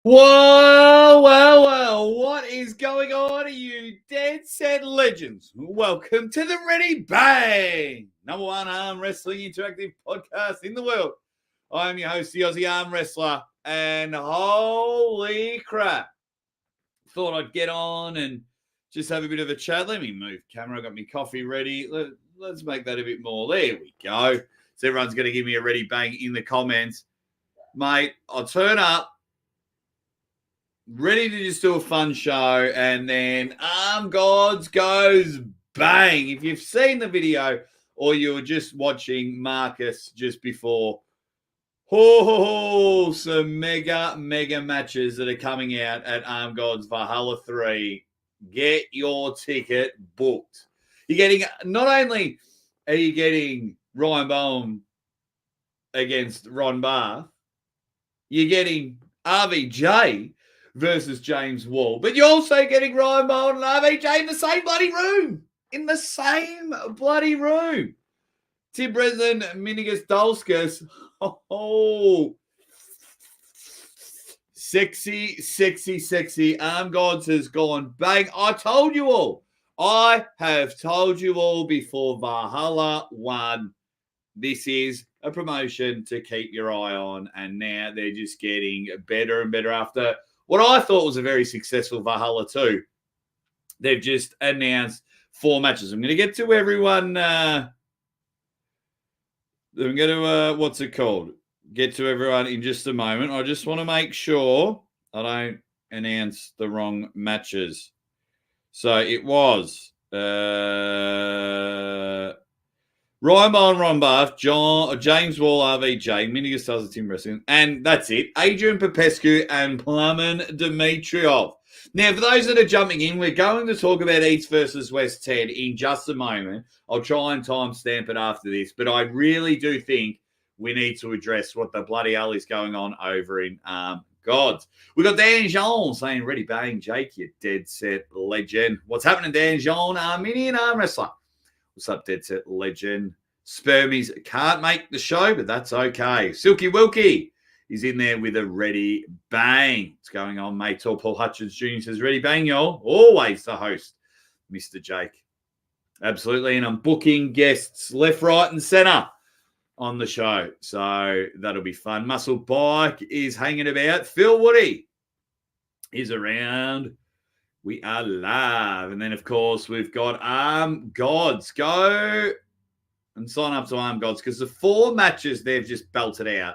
Well, what is going on, you dead set legends? Welcome to the Ready Bang, number one arm wrestling interactive podcast in the world. I'm your host, the Aussie Arm Wrestler, and holy crap, thought I'd get on and just have a bit of a chat. Let me move camera. I got my coffee ready. Let's make that a bit more. There we go. So everyone's going to give me a Ready Bang in the comments. Mate, I'll turn up. Ready to just do a fun show, and then Arm Gods goes bang. If you've seen the video or you were just watching Marcus just before, some mega matches that are coming out at Arm Gods Valhalla 3. Get your ticket booked. You're getting, not only are you getting Ryan Bowen against Ron Barth, you're getting RVJ versus James Wall. But you're also getting Ryan Bowen and RVJ in the same bloody room. Tim Bresnan, Minigus Dolskus. Oh, sexy. Arm Gods has gone bang. I have told you all before Valhalla 1. This is a promotion to keep your eye on. And now they're just getting better and better after what I thought was a very successful Valhalla 2. They've just announced 4 matches. I'm going to get to everyone. I'm going to, get to everyone in just a moment. I just want to make sure I don't announce the wrong matches. So it was Ryan Bowen, Ron Barth, James Wall, RVJ, Mini Gustavo, Tim Bresnan, and that's it. Adrian Popescu and Plamen Dimitrov. Now, for those that are jumping in, we're going to talk about East versus West 10 in just a moment. I'll try and timestamp it after this, but I really do think we need to address what the bloody hell is going on over in Gods. We've got Dan Jean saying, Ready Bang, Jake, you dead set legend. What's happening, Dan Jean? Armenian arm wrestler. What's up, dead set legend? Spermies can't make the show, but that's okay. Silky Wilkie is in there with a Ready Bang. What's going on, mate? Tall Paul Hutchins Jr. says, Ready Bang, y'all. Always the host, Mr. Jake. Absolutely. And I'm booking guests left, right, and center on the show. So that'll be fun. Muscle Bike is hanging about. Phil Woody is around. We are live. And then, of course, we've got Arm Gods. Go and sign up to Arm Gods because the 4 matches they've just belted out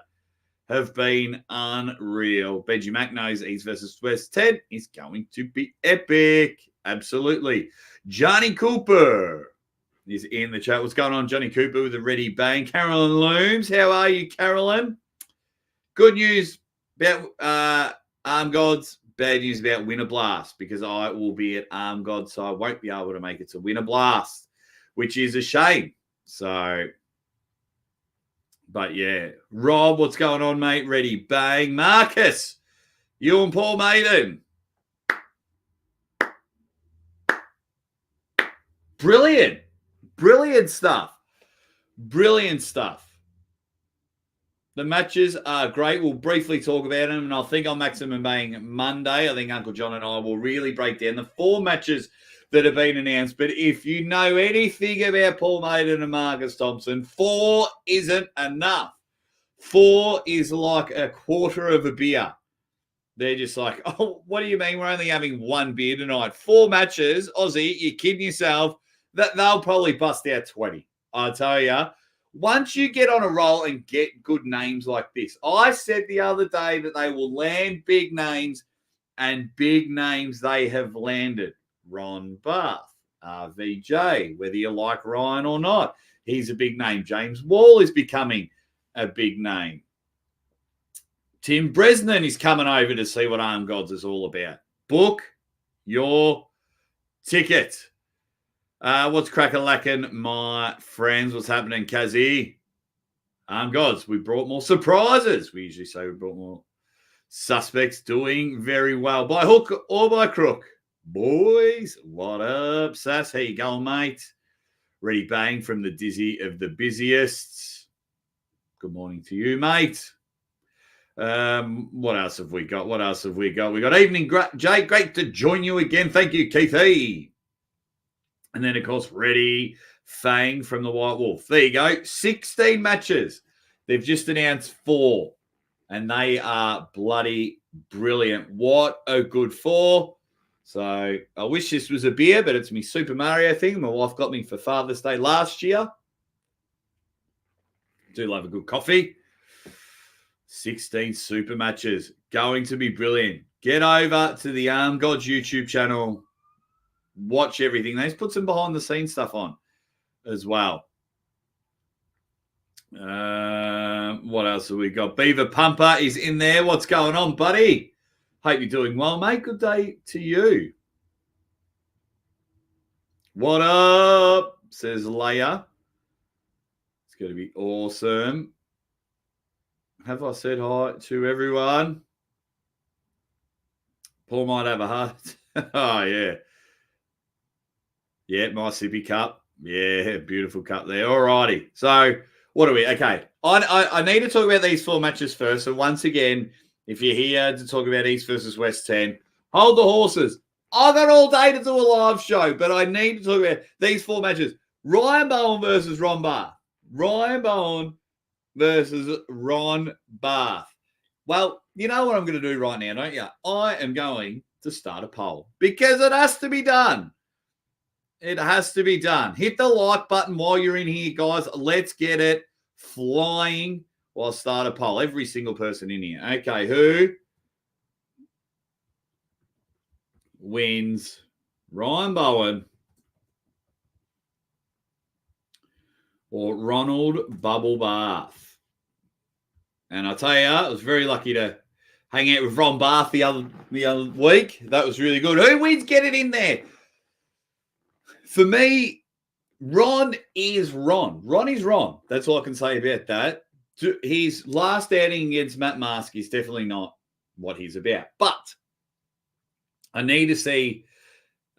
have been unreal. Benji Mack knows East versus West 10 is going to be epic. Absolutely. Johnny Cooper is in the chat. What's going on, Johnny Cooper with a Ready Bang? Carolyn Looms. How are you, Carolyn? Good news about Arm Gods. Bad news about Winter Blast because I will be at Arm God, so I won't be able to make it to Winter Blast, which is a shame. So, but yeah. Rob, what's going on, mate? Ready Bang. Marcus, you and Paul Maiden. Brilliant stuff. The matches are great. We'll briefly talk about them, and I think on Maximum Bang Monday, I think Uncle John and I will really break down the 4 matches that have been announced. But if you know anything about Paul Maiden and Marcus Thompson, 4 isn't enough. 4 is like a quarter of a beer. They're just like, oh, what do you mean? We're only having 1 beer tonight. 4 matches, Aussie, you're kidding yourself. That they'll probably bust out 20. I tell you. Once you get on a roll and get good names like this, I said the other day that they will land big names, and big names they have landed. Ron Barth, RVJ, whether you like Ryan or not, he's a big name. James Wall is becoming a big name. Tim Bresnan is coming over to see what Arm Gods is all about. Book your ticket. What's crack-a-lackin', my friends? What's happening, Kazi? Arm Gods, we brought more surprises. We usually say we brought more suspects doing very well. By hook or by crook. Boys, what up, Sass? How you going, mate? Ready Bang from the Dizzy of the Busiest. Good morning to you, mate. What else have we got? We got evening, Jay. Great to join you again. Thank you, Keithy. And then, of course, Reddy Fang from the White Wolf. There you go. 16 matches. They've just announced 4. And they are bloody brilliant. What a good 4. So I wish this was a beer, but it's my Super Mario thing. My wife got me for Father's Day last year. Do love a good coffee. 16 super matches. Going to be brilliant. Get over to the Arm Gods YouTube channel. Watch everything. They just put some behind the scenes stuff on as well. What else have we got? Beaver Pumper is in there. What's going on, buddy? Hope you're doing well, mate. Good day to you. What up? Says Leia. It's going to be awesome. Have I said hi to everyone? Paul might have a heart. Oh, yeah. Yeah, my sippy cup. Yeah, beautiful cup there. All righty. So, what are we? Okay. I need to talk about these 4 matches first. So, once again, if you're here to talk about East versus West 10, hold the horses. I've got all day to do a live show, but I need to talk about these 4 matches. Ryan Bowen versus Ron Barth. Ryan Bowen versus Ron Barth. Well, you know what I'm going to do right now, don't you? I am going to start a poll because it has to be done. It has to be done. Hit the like button while you're in here, guys. Let's get it flying. I'll start a poll. Every single person in here. Okay, who wins Ryan Bowen or Ronald Bubble Barth? And I tell you, I was very lucky to hang out with Ron Barth the other week. That was really good. Who wins? Get it in there. For me, Ron is Ron. Ron is Ron. That's all I can say about that. His last outing against Matt Mask is definitely not what he's about. But I need to see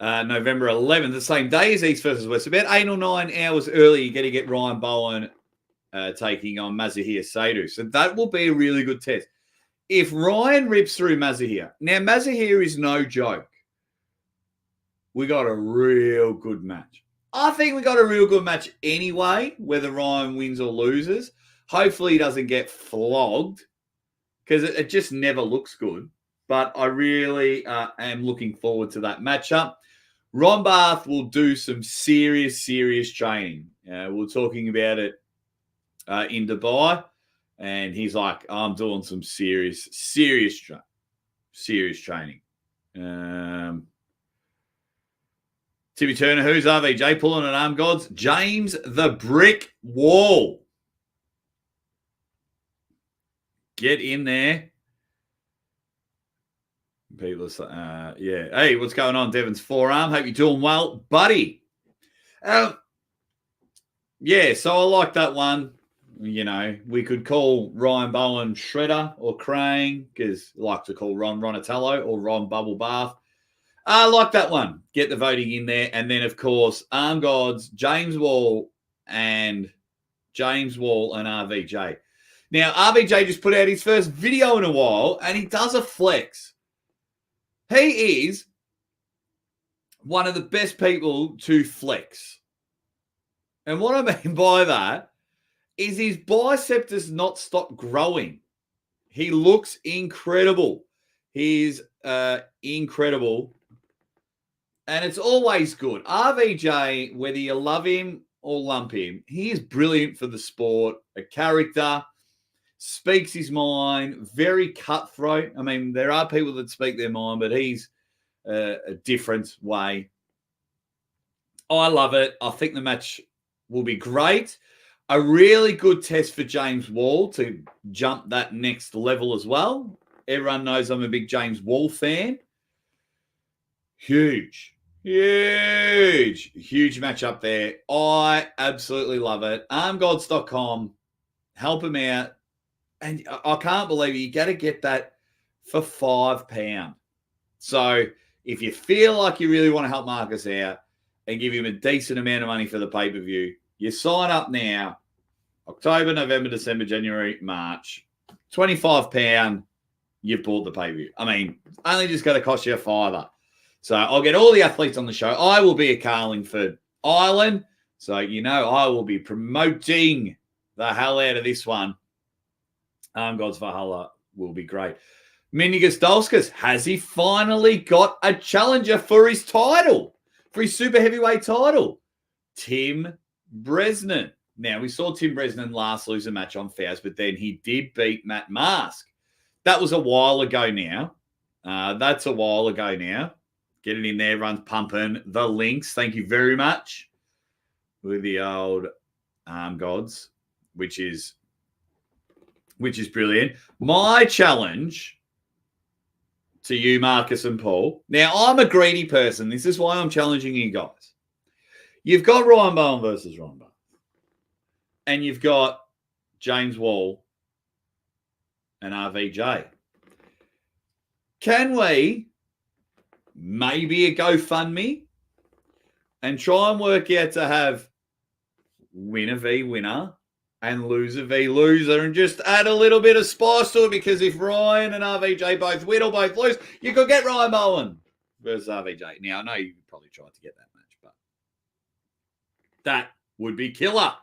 November 11th, the same day as East versus West. About 8 or 9 hours early, you're going to get Ryan Bowen taking on Mazahir Saidu. So that will be a really good test. If Ryan rips through Mazahir, now Mazahir is no joke. We got a real good match. I think we got a real good match anyway, whether Ryan wins or loses. Hopefully he doesn't get flogged because it just never looks good. But I really am looking forward to that matchup. Ron Barth will do some serious training. We're talking about it in Dubai. And he's like, I'm doing some serious training. Timmy Turner, who's RVJ pulling an Arm Gods? James the Brick Wall. Get in there. People are yeah. Hey, what's going on, Devon's forearm? Hope you're doing well, buddy. Yeah, so I like that one. You know, we could call Ryan Bowen Shredder or Crane because I like to call Ron Ronatello or Ron Bubble Bath. I like that one. Get the voting in there. And then, of course, Arm Gods, James Wall and RVJ. Now, RVJ just put out his first video in a while, and he does a flex. He is one of the best people to flex. And what I mean by that is his bicep does not stop growing. He looks incredible. He's incredible. And it's always good. RVJ, whether you love him or lump him, he is brilliant for the sport, a character, speaks his mind, very cutthroat. I mean, there are people that speak their mind, but he's a different way. I love it. I think the match will be great. A really good test for James Wall to jump that next level as well. Everyone knows I'm a big James Wall fan. Huge match up there. I absolutely love it. Armgods.com. Help him out. And I can't believe it. You got to get that for £5. So if you feel like you really want to help Marcus out and give him a decent amount of money for the pay-per-view, you sign up now. October, November, December, January, March. £25, you've bought the pay-per-view. I mean, only just got to cost you a $5. So I'll get all the athletes on the show. I will be at Carlingford Island. So, I will be promoting the hell out of this one. God's Valhalla will be great. Mindy Gustowskis, has he finally got a challenger for his title, for his super heavyweight title? Tim Bresnan. Now, we saw Tim Bresnan last lose a match on Fowles, but then he did beat Matt Mask. That was a while ago now. That's a while ago now. Get it in there, runs pumping the links. Thank you very much with the old gods, which is brilliant. My challenge to you, Marcus and Paul. Now, I'm a greedy person. This is why I'm challenging you guys. You've got Ryan Bowen versus Ryan Bowen. And you've got James Wall and RVJ. Can we maybe a GoFundMe and try and work out to have winner v winner and loser v loser and just add a little bit of spice to it? Because if Ryan and RVJ both win or both lose, you could get Ryan Bowen versus RVJ. Now, I know you probably tried to get that match, but that would be killer.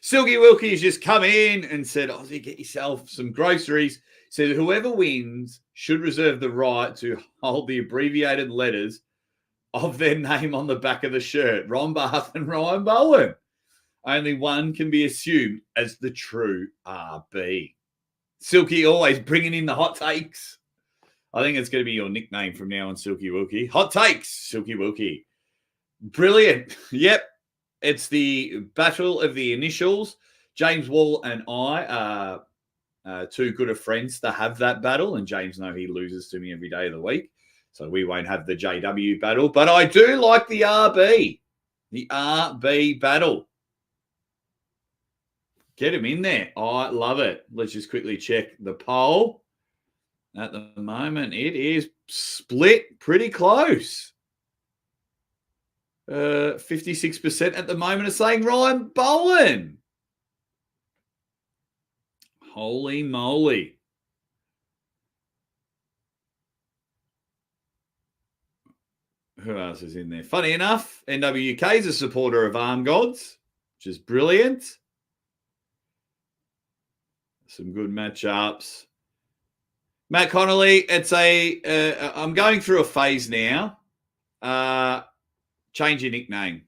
Silky Wilkie has just come in and said, Ozzy, get yourself some groceries. Said whoever wins should reserve the right to hold the abbreviated letters of their name on the back of the shirt. Ron Barth and Ryan Bowen. Only one can be assumed as the true RB. Silky always bringing in the hot takes. I think it's going to be your nickname from now on, Silky Wilkie. Hot takes, Silky Wilkie. Brilliant. Yep. It's the battle of the initials. James Wall and I are too good of friends to have that battle, and James knows he loses to me every day of the week, so we won't have the JW battle. But I do like the RB battle. Get him in there. I love it. Let's just quickly check the poll. At the moment, it is split pretty close. 56% at the moment are saying Ryan Bowen. Holy moly. Who else is in there? Funny enough, NWK is a supporter of Arm Gods, which is brilliant. Some good matchups. Matt Connolly, it's I'm going through a phase now. Change your nickname.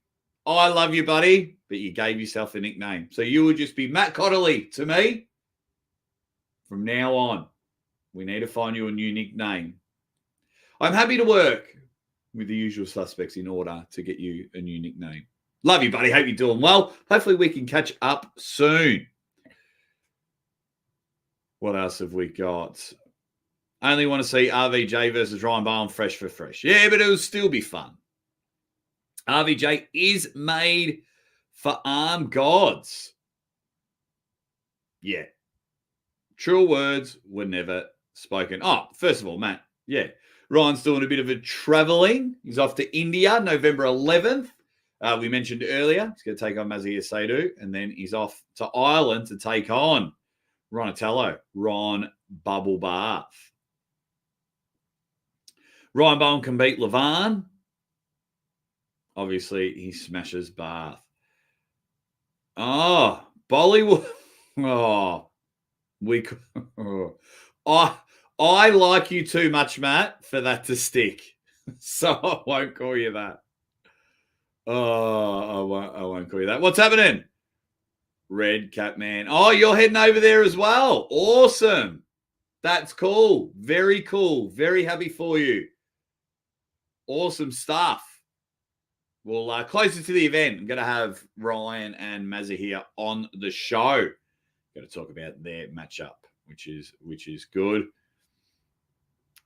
I love you, buddy, but you gave yourself a nickname. So you would just be Matt Connolly to me from now on. We need to find you a new nickname. I'm happy to work with the usual suspects in order to get you a new nickname. Love you, buddy. Hope you're doing well. Hopefully we can catch up soon. What else have we got? I only want to see RVJ versus Ryan Bowen fresh for fresh. Yeah, but it'll still be fun. RVJ is made for Arm Gods. Yeah. True words were never spoken. Oh, first of all, Matt, yeah. Ryan's doing a bit of a traveling. He's off to India, November 11th. We mentioned earlier, he's going to take on Mazia Seydoux, and then he's off to Ireland to take on Ronatello, Ron Bubble Bath. Ryan Bowen can beat Levan. Obviously, he smashes Bath. Oh, Bollywood. Oh, I like you too much, Matt, for that to stick. So I won't call you that. Oh, I won't call you that. What's happening? Red Cat Man. Oh, you're heading over there as well. Awesome. That's cool. Very cool. Very happy for you. Awesome stuff. Well, closer to the event, I'm going to have Ryan and Mazza here on the show. Going to talk about their matchup, which is good.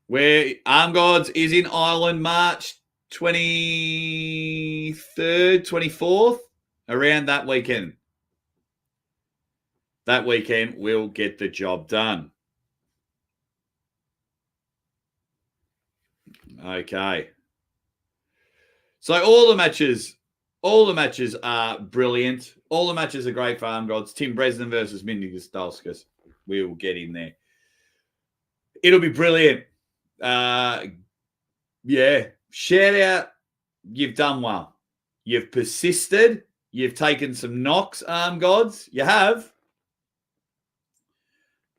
Where Arm Gods is in Ireland, March 23rd, 24th, around that weekend. That weekend, we'll get the job done. Okay. So all the matches are brilliant. All the matches are great for Arm Gods. Tim Bresnan versus Mindy Gustowskis. We will get in there. It'll be brilliant. Yeah. Shout out. You've done well. You've persisted. You've taken some knocks, arm gods. You have.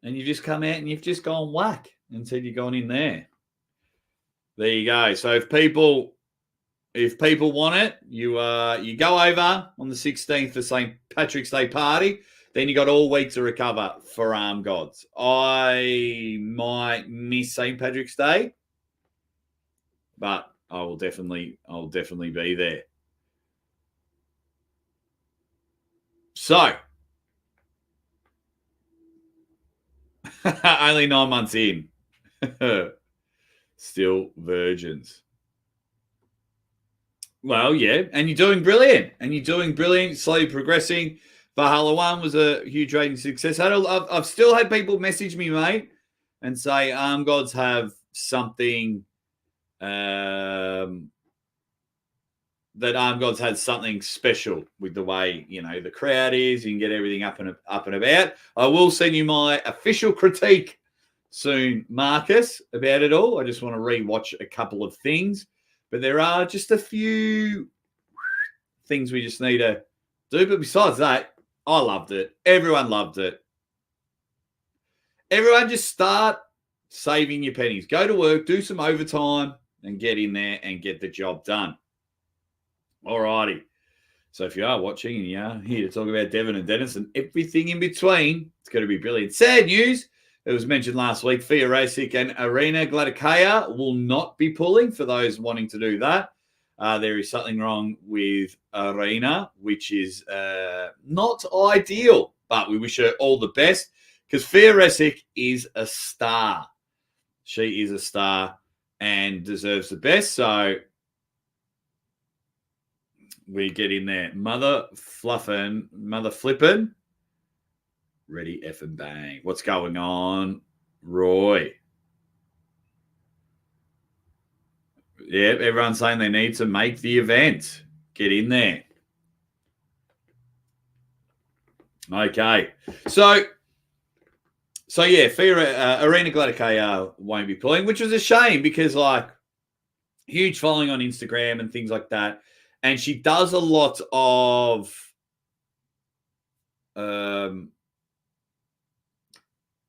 And you've just come out and you've just gone whack and said you're going in there. There you go. So if people want it, you go over on the 16th for St. Patrick's Day party. Then you got all week to recover for arm gods. I might miss St. Patrick's Day, but I'll definitely be there. So only 9 months in. Still virgins. Well, yeah, and you're doing brilliant. Slowly progressing. Valhalla 1 was a huge rating success. I've still had people message me, mate, and say arm gods have something that arm gods had something special with the way the crowd is. You can get everything up and about. I will send you my official critique soon, Marcus, about it all. I just want to rewatch a couple of things, but there are just a few things we just need to do. But besides that, I loved it. Everyone loved it. Everyone just start saving your pennies. Go to work, do some overtime, and get in there and get the job done. All righty. So if you are watching and you are here to talk about Devon and Denis and everything in between, it's going to be brilliant. Sad news. It was mentioned last week, Fia Rasic and Arena Gladikaya will not be pulling for those wanting to do that. There is something wrong with Arena, which is not ideal, but we wish her all the best because Fia Rasic is a star. She is a star and deserves the best. So we get in there. Mother flippin'. Ready, effing bang. What's going on, Roy? Yeah, everyone's saying they need to make the event. Get in there. Okay. So yeah, Arena Gladikaya won't be pulling, which was a shame because, huge following on Instagram and things like that. And she does a lot of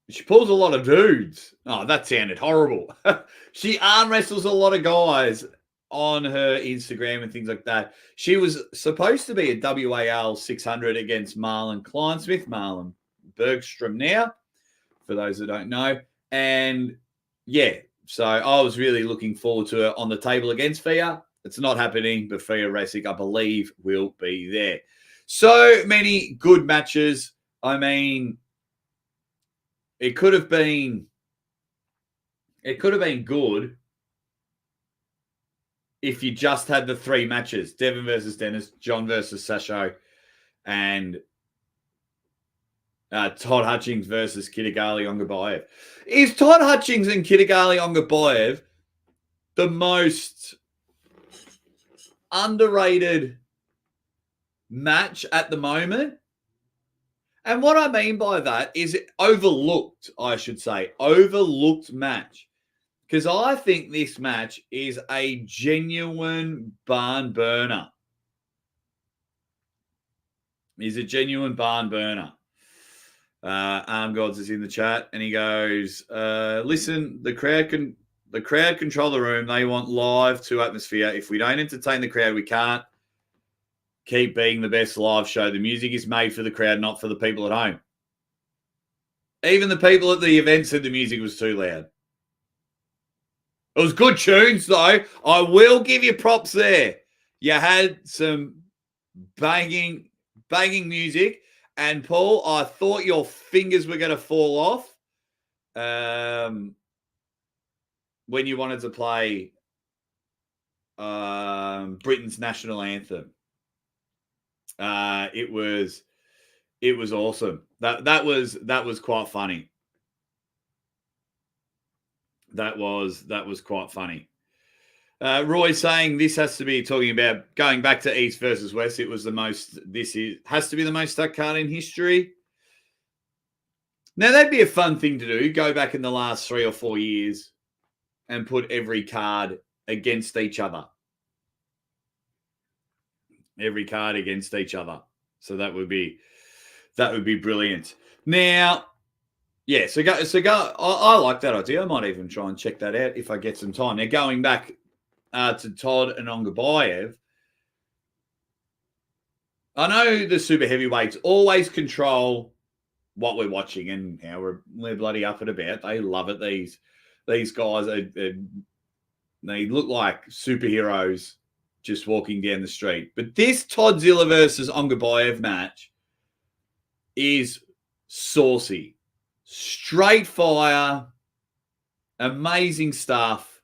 she pulls a lot of dudes. Oh, that sounded horrible. She arm wrestles a lot of guys on her Instagram and things like that. She was supposed to be a WAL 600 against Marlon Kleinsmith, Marlon Bergstrom now, for those that don't know. And yeah, so I was really looking forward to her on the table against Fia. It's not happening, but Fia Rasic, I believe, will be there. So many good matches. I mean, it could have been good if you just had the 3 matches: Devon versus Denis, John versus Sasho, and Todd Hutchings versus Kitagali Ongabayev. Is Todd Hutchings and Kitagali Ongabayev the most underrated match at the moment? And what I mean by that is overlooked, I should say. Overlooked match. Because I think this match is a genuine barn burner. Is a genuine barn burner. Arm Gods is in the chat and he goes, listen, the crowd control the room. They want live to atmosphere. If we don't entertain the crowd, we can't keep being the best live show. The music is made for the crowd, not for the people at home. Even the people at the event said the music was too loud. It was good tunes, though. I will give you props there. You had some banging music. And, Paul, I thought your fingers were going to fall off when you wanted to play Britain's national anthem. It was awesome. That was quite funny. That was quite funny. Roy saying this has to be talking about going back to East versus West. Has to be the most stuck card in history. Now, that'd be a fun thing to do. Go back in the last 3 or 4 years and put every card against each other. Every card against each other. So that would be brilliant. Now, yeah, so go. I like that idea. I might even try and check that out if I get some time. Now, going back to Todd and Ongabayev, I know the super heavyweights always control what we're watching and how we're bloody up and about. They love it. These guys, they look like superheroes just walking down the street. But this Toddzilla versus Ongabayev match is saucy. Straight fire. Amazing stuff.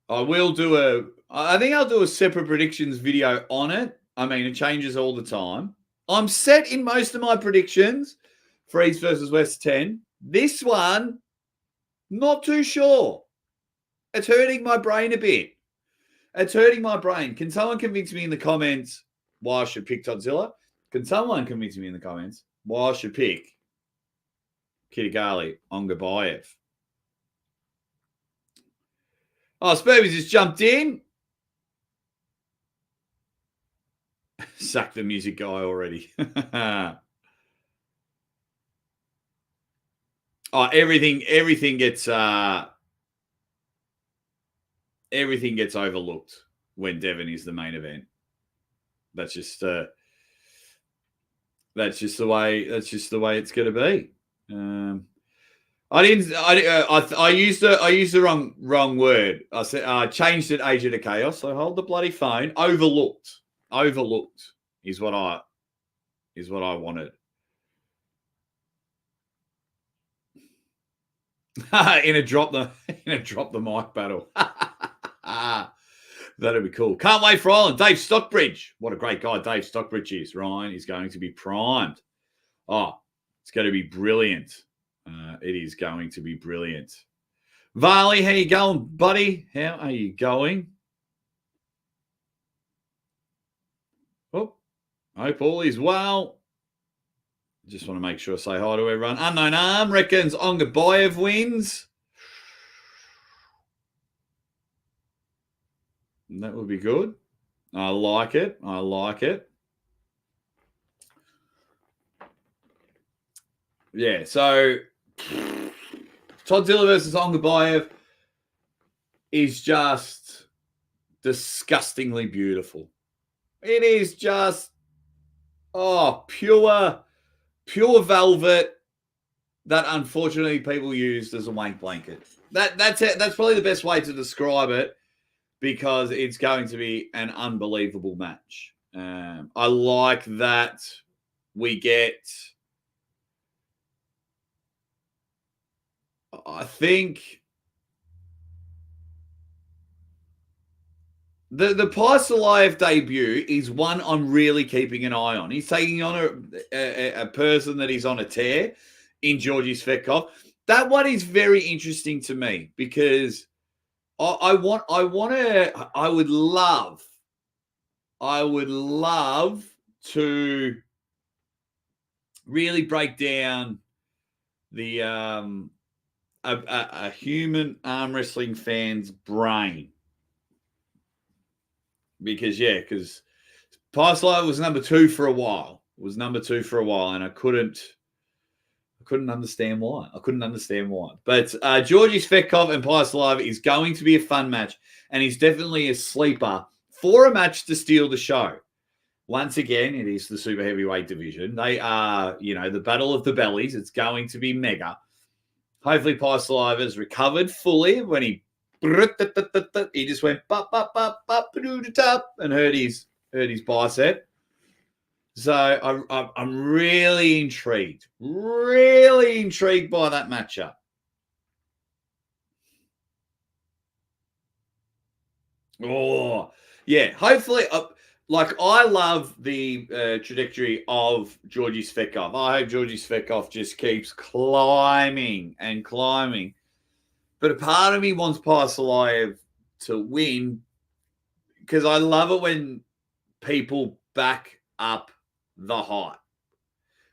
I think I'll do a separate predictions video on it. I mean, it changes all the time. I'm set in most of my predictions for East versus West 10. This one, not too sure. It's hurting my brain a bit. It's hurting my brain. Can someone convince me in the comments why I should pick Toddzilla? Can someone convince me in the comments why I should pick Kitagali Ongabayev? Oh, Spurby just jumped in. Sack the music guy already. Everything gets overlooked when Devon is the main event. That's just the way it's going to be. I used the wrong word. I said I changed it. Agent of Chaos. So hold the bloody phone. Overlooked is what I wanted. in a drop the mic battle. That'd be cool. Can't wait for Ireland. Dave Stockbridge. What a great guy Dave Stockbridge is. Ryan is going to be primed. Oh, it's going to be brilliant. It is going to be brilliant. Varley, how you going, buddy? How are you going? Oh, hope all is well. Just want to make sure I say hi to everyone. Unknown Arm reckons Ongabayev wins. That would be good. I like it. Yeah, so Toddzilla versus Ongabayev is just disgustingly beautiful. It is just, pure velvet that unfortunately people used as a wank blanket. That's it. That's probably the best way to describe it because it's going to be an unbelievable match. I like that we get, I think, the Paisalayev debut is one I'm really keeping an eye on. He's taking on a person that is on a tear in Georgi Svetkov. That one is very interesting to me because I would love to really break down the a human arm wrestling fan's brain. Because Paisalayev was number 2 for a while. And I couldn't understand why. But Georgi Svetkov and Paisalayev is going to be a fun match, and he's definitely a sleeper for a match to steal the show. Once again, it is the super heavyweight division. They are, the battle of the bellies. It's going to be mega. Hopefully Paisalayev has recovered fully when he just went and hurt his bicep. So I'm really intrigued by that matchup. Oh, yeah. Hopefully, I love the trajectory of Georgi Svetkov. I hope Georgi Svetkov just keeps climbing and climbing. But a part of me wants Paisalayev to win because I love it when people back up the hype.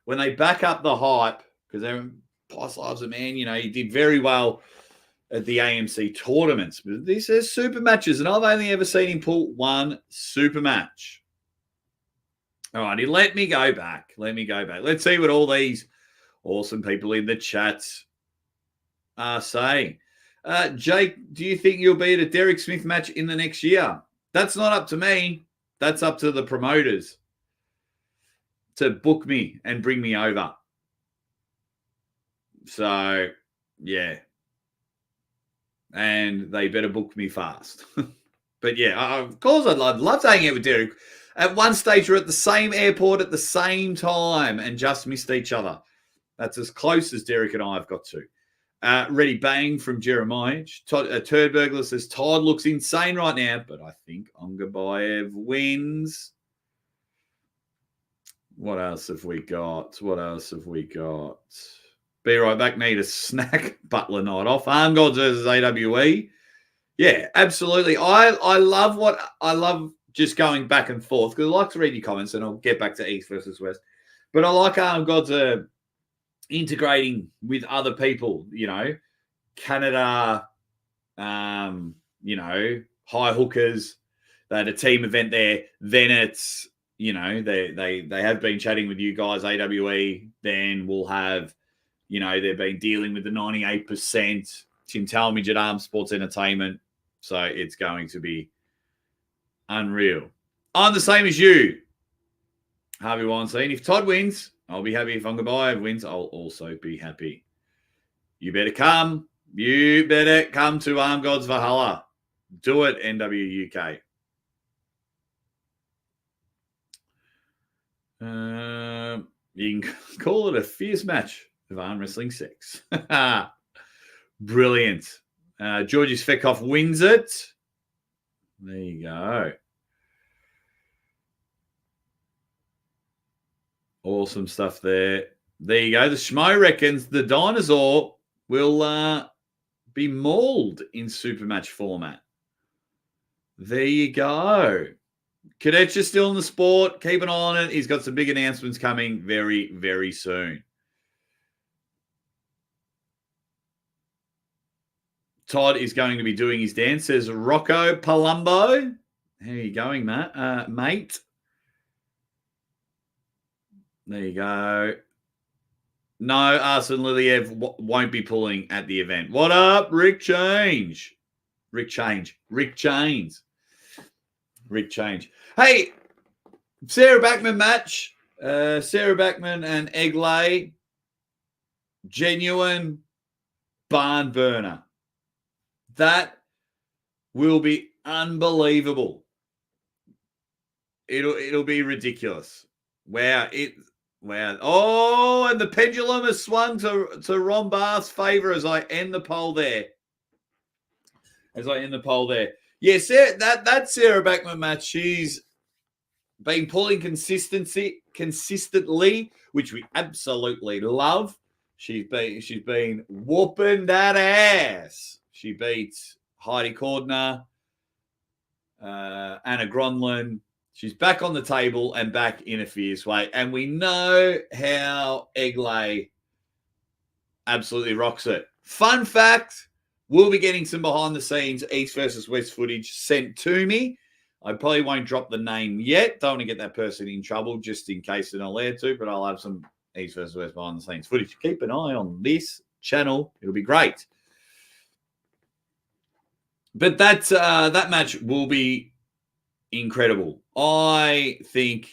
when they back up the hype, because Price loves it, man. He did very well at the AMC tournaments. But this is super matches, and I've only ever seen him pull one super match. All righty, let me go back. Let's see what all these awesome people in the chat are saying. Jake, do you think you'll be at a Derek Smith match in the next year? That's not up to me. That's up to the promoters to book me and bring me over. So, yeah. And they better book me fast. But yeah, of course I'd love to hang out with Derek. At one stage, we're at the same airport at the same time and just missed each other. That's as close as Derek and I have got to. Ready Bang from Jeremiah. Turd Burglar says, Todd looks insane right now, but I think Ongabayev wins. What else have we got? Be right back. Need a snack. Butler night off. Arm Gods versus AWE. Yeah, absolutely. I love just going back and forth because I like to read your comments and I'll get back to East versus West. But I like Arm Gods integrating with other people, Canada, high hookers. They had a team event there. Then it's, they have been chatting with you guys, AWE. Then we'll have, they've been dealing with the 98%. Tim Talmadge at Arms Sports Entertainment. So it's going to be unreal. I'm the same as you, Harvey Weinstein. If Todd wins, I'll be happy. If Ongabayev wins, I'll also be happy. You better come. To Arm Gods Valhalla. Do it, NWUK. You can call it a fierce match of arm wrestling 6. Brilliant. Georgi Svekov wins it. There you go. Awesome stuff there. There you go. The Schmo reckons the dinosaur will be mauled in super match format. There you go. Kadetcha's still in the sport. Keep an eye on it. He's got some big announcements coming very, very soon. Todd is going to be doing his dance, says Rocco Palumbo. How are you going, mate? There you go. No, Arsene Liliev won't be pulling at the event. What up, Rick Chains? Hey, Sarah Backman match. Sarah Backman and Eglay. Genuine barn burner. That will be unbelievable. It'll be ridiculous. Wow. Oh, and the pendulum has swung to Ron Barth's favor as I end the poll there. Yeah, Sarah, that Sarah Backman match, she's been pulling consistently, which we absolutely love. She's been whooping that ass. She beats Heidi Cordner, Anna Gronlund. She's back on the table and back in a fierce way. And we know how Eglay absolutely rocks it. Fun fact, we'll be getting some behind-the-scenes East versus West footage sent to me. I probably won't drop the name yet. Don't want to get that person in trouble just in case they're not allowed to, but I'll have some East versus West behind-the-scenes footage. Keep an eye on this channel. It'll be great. But that match will be incredible. I think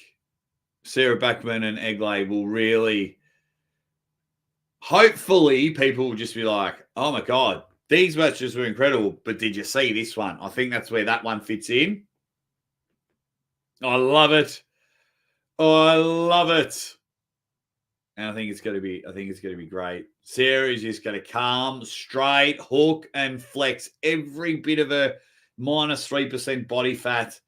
Sarah Backman and Eglay will really, hopefully, people will just be like, oh my God, these matches were incredible, but did you see this one? I think that's where that one fits in. I love it. And I think it's going to be great. Sarah is just going to calm, straight, hook, and flex every bit of her minus 3% body fat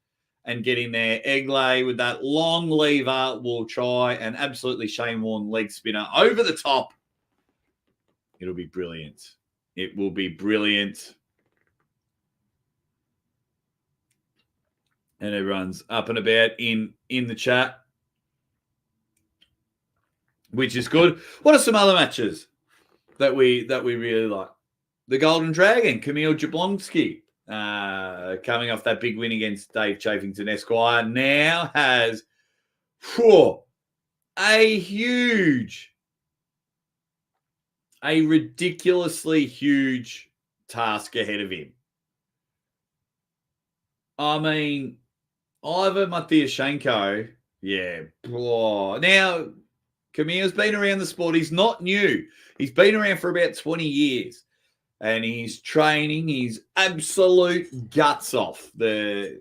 and get in there. Eglay with that long lever will try an absolutely Shane Warne leg spinner over the top. It'll be brilliant. It will be brilliant. And everyone's up and about in the chat. which is good. What are some other matches that we really like? The Golden Dragon, Camille Jablonski, coming off that big win against Dave Chafington Esquire, now has a ridiculously huge task ahead of him. I mean, Ivor Matyashenko, yeah. Now, Camille's been around the sport. He's not new. He's been around for about 20 years. And he's training his absolute guts off. He's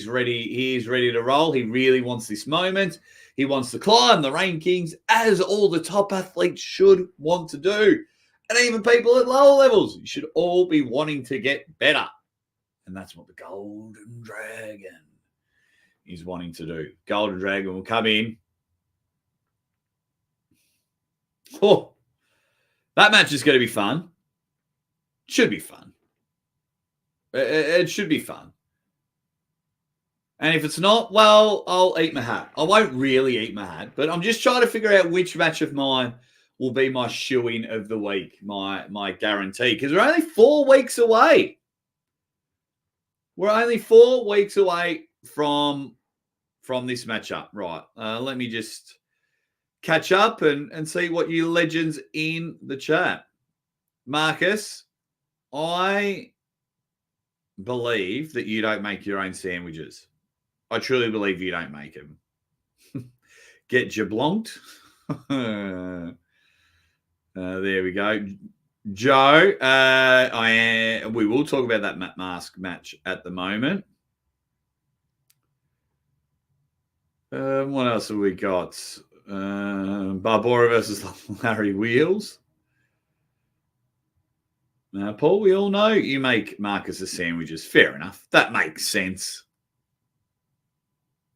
ready. He's ready to roll. He really wants this moment. He wants to climb the rankings, as all the top athletes should want to do. And even people at lower levels should all be wanting to get better. And that's what the Golden Dragon is wanting to do. Golden Dragon will come in. Oh, that match is going to be fun. Should be fun. It should be fun. And if it's not, well, I'll eat my hat. I won't really eat my hat, but I'm just trying to figure out which match of mine will be my shoe-in of the week, my guarantee, because we're only 4 weeks away. We're only 4 weeks away from this matchup. Right. Let me just catch up and see what you legends in the chat. Marcus, I believe that you don't make your own sandwiches. I truly believe you don't make them. Get jablonked. There we go. Joe, we will talk about that Matt Mask match at the moment. What else have we got? Barbora versus Larry Wheels. Now, Paul, we all know you make Marcus's sandwiches. Fair enough. That makes sense.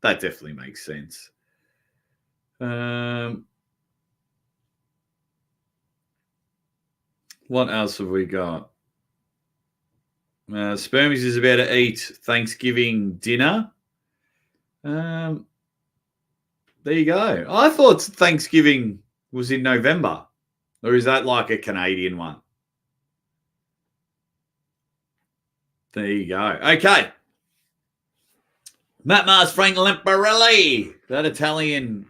That definitely makes sense. What else have we got? Spermies is about to eat Thanksgiving dinner. There you go. I thought Thanksgiving was in November. Or is that like a Canadian one? There you go. Okay. Matt Mars, Frank Lamparelli. That Italian.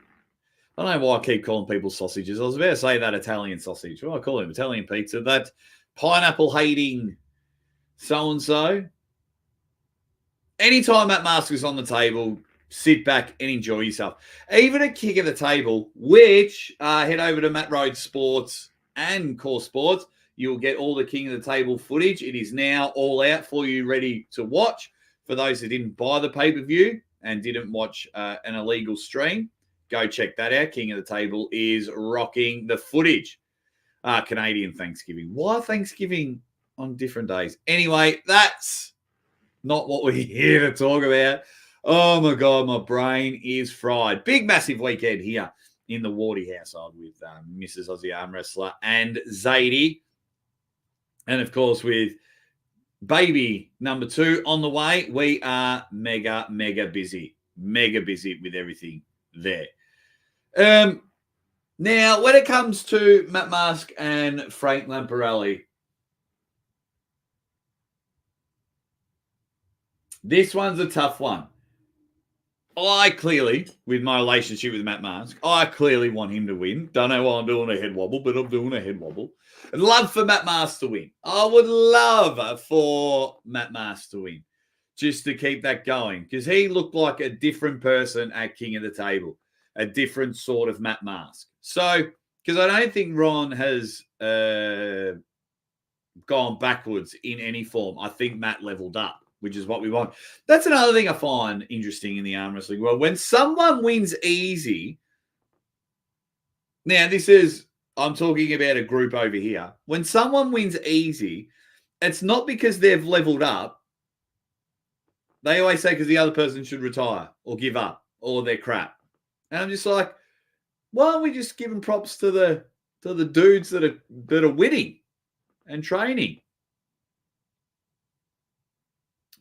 I don't know why I keep calling people sausages. I was about to say that Italian sausage. Well, I call him Italian pizza. That pineapple hating so-and-so. Anytime Matt Mask is on the table, sit back and enjoy yourself. Even a kick at the table, which head over to Matt Rhodes Sports and Core Sports. You'll get all the King of the Table footage. It is now all out for you, ready to watch. For those that didn't buy the pay-per-view and didn't watch an illegal stream, go check that out. King of the Table is rocking the footage. Canadian Thanksgiving. Why Thanksgiving on different days? Anyway, that's not what we're here to talk about. Oh, my God, my brain is fried. Big, massive weekend here in the Wardy household with Mrs. Aussie Arm Wrestler and Zadie. And, of course, with baby number 2 on the way, we are mega, mega busy. Mega busy with everything there. Now, when it comes to Matt Mask and Frank Lamparelli, this one's a tough one. I clearly, with my relationship with Matt Mask, I clearly want him to win. Don't know why I'm doing a head wobble, but I'm doing a head wobble. I'd love for Matt Mask to win. I would love for Matt Mask to win, just to keep that going, because he looked like a different person at King of the Table, a different sort of Matt Mask. So, because I don't think Ron has gone backwards in any form. I think Matt leveled up, which is what we want. That's another thing I find interesting in the arm wrestling world. When someone wins easy, now I'm talking about a group over here. When someone wins easy, it's not because they've leveled up. They always say because the other person should retire or give up or they're crap. And I'm just like, why aren't we just giving props to the dudes that are winning and training?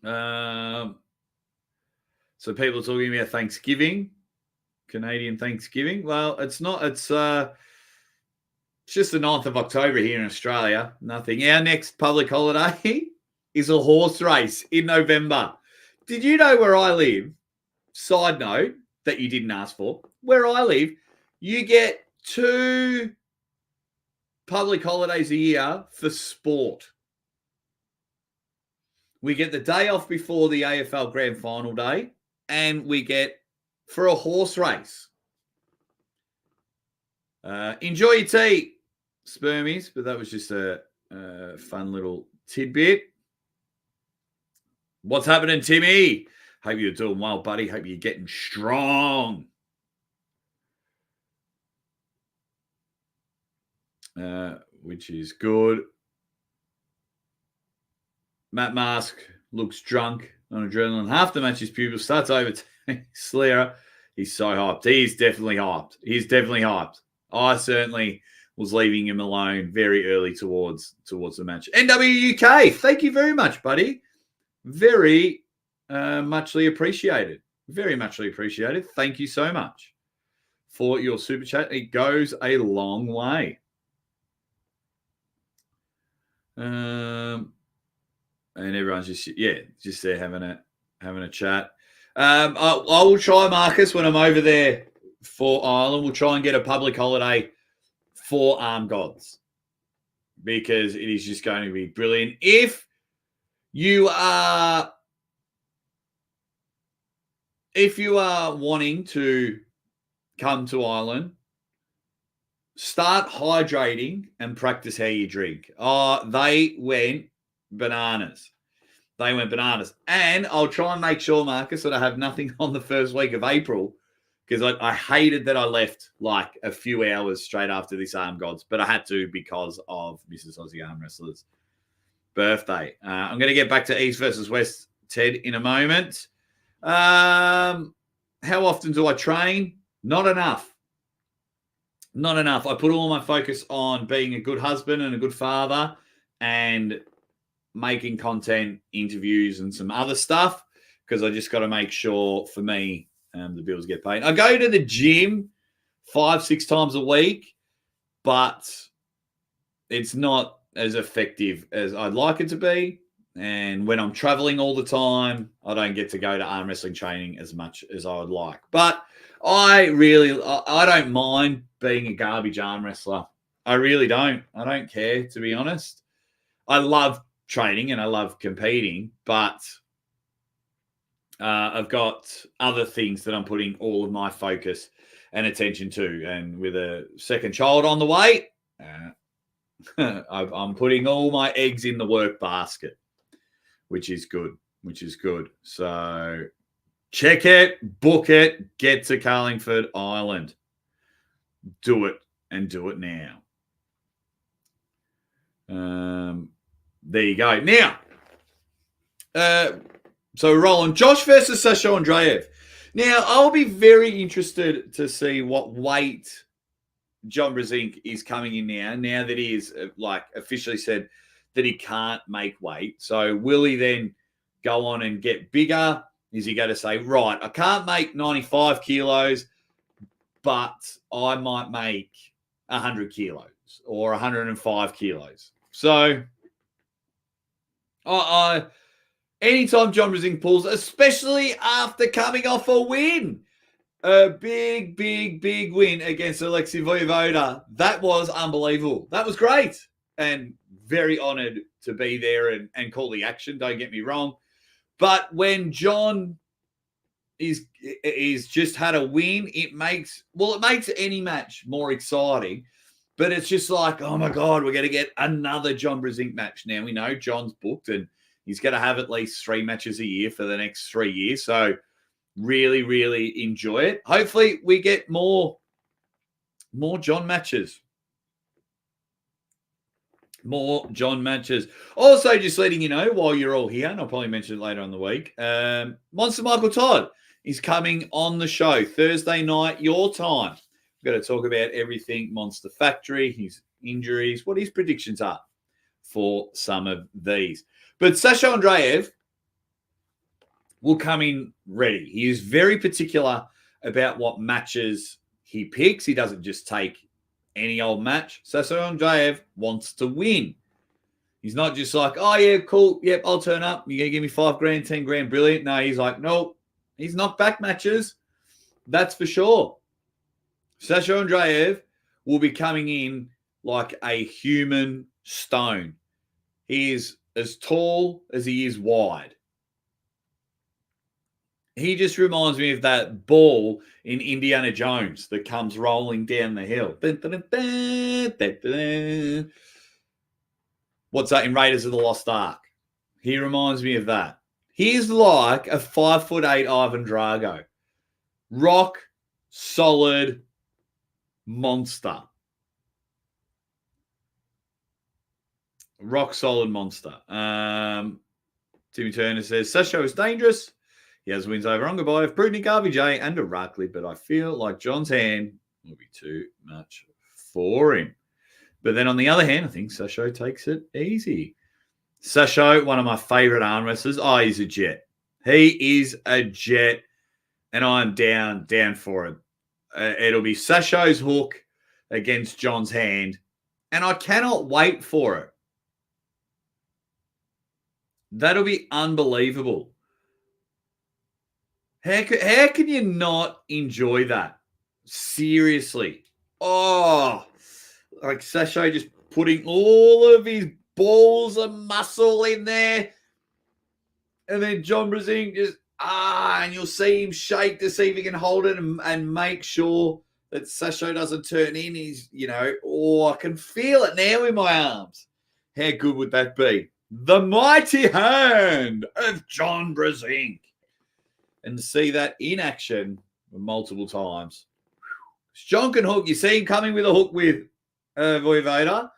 So people are talking about Thanksgiving. Canadian Thanksgiving. Well, it's not. It's just the 9th of October here in Australia. Nothing. Our next public holiday is a horse race in November. Did you know where I live? Side note that you didn't ask for. Where I live, you get 2 public holidays a year for sport. We get the day off before the AFL Grand Final day, and we get for a horse race. Enjoy your tea, spermies, but that was just a fun little tidbit. What's happening, Timmy? Hope you're doing well, buddy. Hope you're getting strong. Which is good. Matt Mask looks drunk on adrenaline. Half the match, his pupil starts over Slayer. He's so hyped. He's definitely hyped. I certainly was leaving him alone very early towards the match. NWUK, thank you very much, buddy. Very muchly appreciated. Very muchly appreciated. Thank you so much for your super chat. It goes a long way. And everyone's just there having a chat. I will try, Marcus, when I'm over there for Ireland. We'll try and get a public holiday for Armed Gods because it is just going to be brilliant. If you are wanting to come to Ireland, start hydrating and practice how you drink. They went bananas. And I'll try and make sure, Marcus, that I have nothing on the first week of April because I hated that I left like a few hours straight after this Armed Gods, but I had to because of Mrs. Aussie Arm Wrestler's birthday. I'm going to get back to East versus West, Ted, in a moment. How often do I train? Not enough. I put all my focus on being a good husband and a good father and making content, interviews, and some other stuff because I just got to make sure for me the bills get paid. I go to the gym 5-6 times a week, but it's not as effective as I'd like it to be. And when I'm traveling all the time, I don't get to go to arm wrestling training as much as I would like. But I don't mind being a garbage arm wrestler. I really don't. I don't care, to be honest. I love training and I love competing, but I've got other things that I'm putting all of my focus and attention to. And with a second child on the way, I'm putting all my eggs in the work basket, which is good. So check it, book it, get to Carlingford Island. Do it and do it now. There you go. Now, so rolling. Josh versus Sasha Andreev. Now, I'll be very interested to see what weight John Brzenk is coming in now that he is officially said that he can't make weight. So will he then go on and get bigger? Is he going to say, right, I can't make 95 kilos, but I might make 100 kilos or 105 kilos? So anytime John Brzenk pulls, especially after coming off a win, a big win against Alexei Voivoda, that was unbelievable. That was great and very honoured to be there and call the action, don't get me wrong. But when John is just had a win, it makes any match more exciting. But it's just like, oh my God, we're going to get another John Brzenk match now. We know John's booked and he's going to have at least 3 matches a year for the next 3 years. So really, really enjoy it. Hopefully we get more John matches. More John matches. Also, just letting you know while you're all here, and I'll probably mention it later on the week, Monster Michael Todd is coming on the show Thursday night, your time. We've got to talk about everything Monster Factory, his injuries, what his predictions are for some of these. But Sasha Andreev will come in ready. He is very particular about what matches he picks. He doesn't just take any old match. Sasha Andreev wants to win. He's not just like, oh, yeah, cool. Yep, I'll turn up. You're going to give me $5,000, $10,000. Brilliant. No, he's like, nope. He's knocked back matches. That's for sure. Sasha Andreev will be coming in like a human stone. He is as tall as he is wide. He just reminds me of that ball in Indiana Jones that comes rolling down the hill. What's that in Raiders of the Lost Ark? He reminds me of that. He's like a 5'8" Ivan Drago. Rock solid monster. Rock solid monster. Timmy Turner says, Sasho is dangerous. He has wins over Ongabayev, Prudnik, RVJ, and Irakli, but I feel like John's hand will be too much for him. But then on the other hand, I think Sasho takes it easy. Sasho, one of my favorite arm wrestlers. Oh, he's a jet. He is a jet, and I'm down for it. It'll be Sasho's hook against John's hand, and I cannot wait for it. That'll be unbelievable. How can you not enjoy that? Seriously. Oh, like Sasho just putting all of his balls of muscle in there. And then John Brezing just, and you'll see him shake to see if he can hold it and make sure that Sasho doesn't turn in. He's, I can feel it now in my arms. How good would that be? The mighty hand of John Brezing. And to see that in action multiple times. John can hook. You see him coming with a hook with Voivode.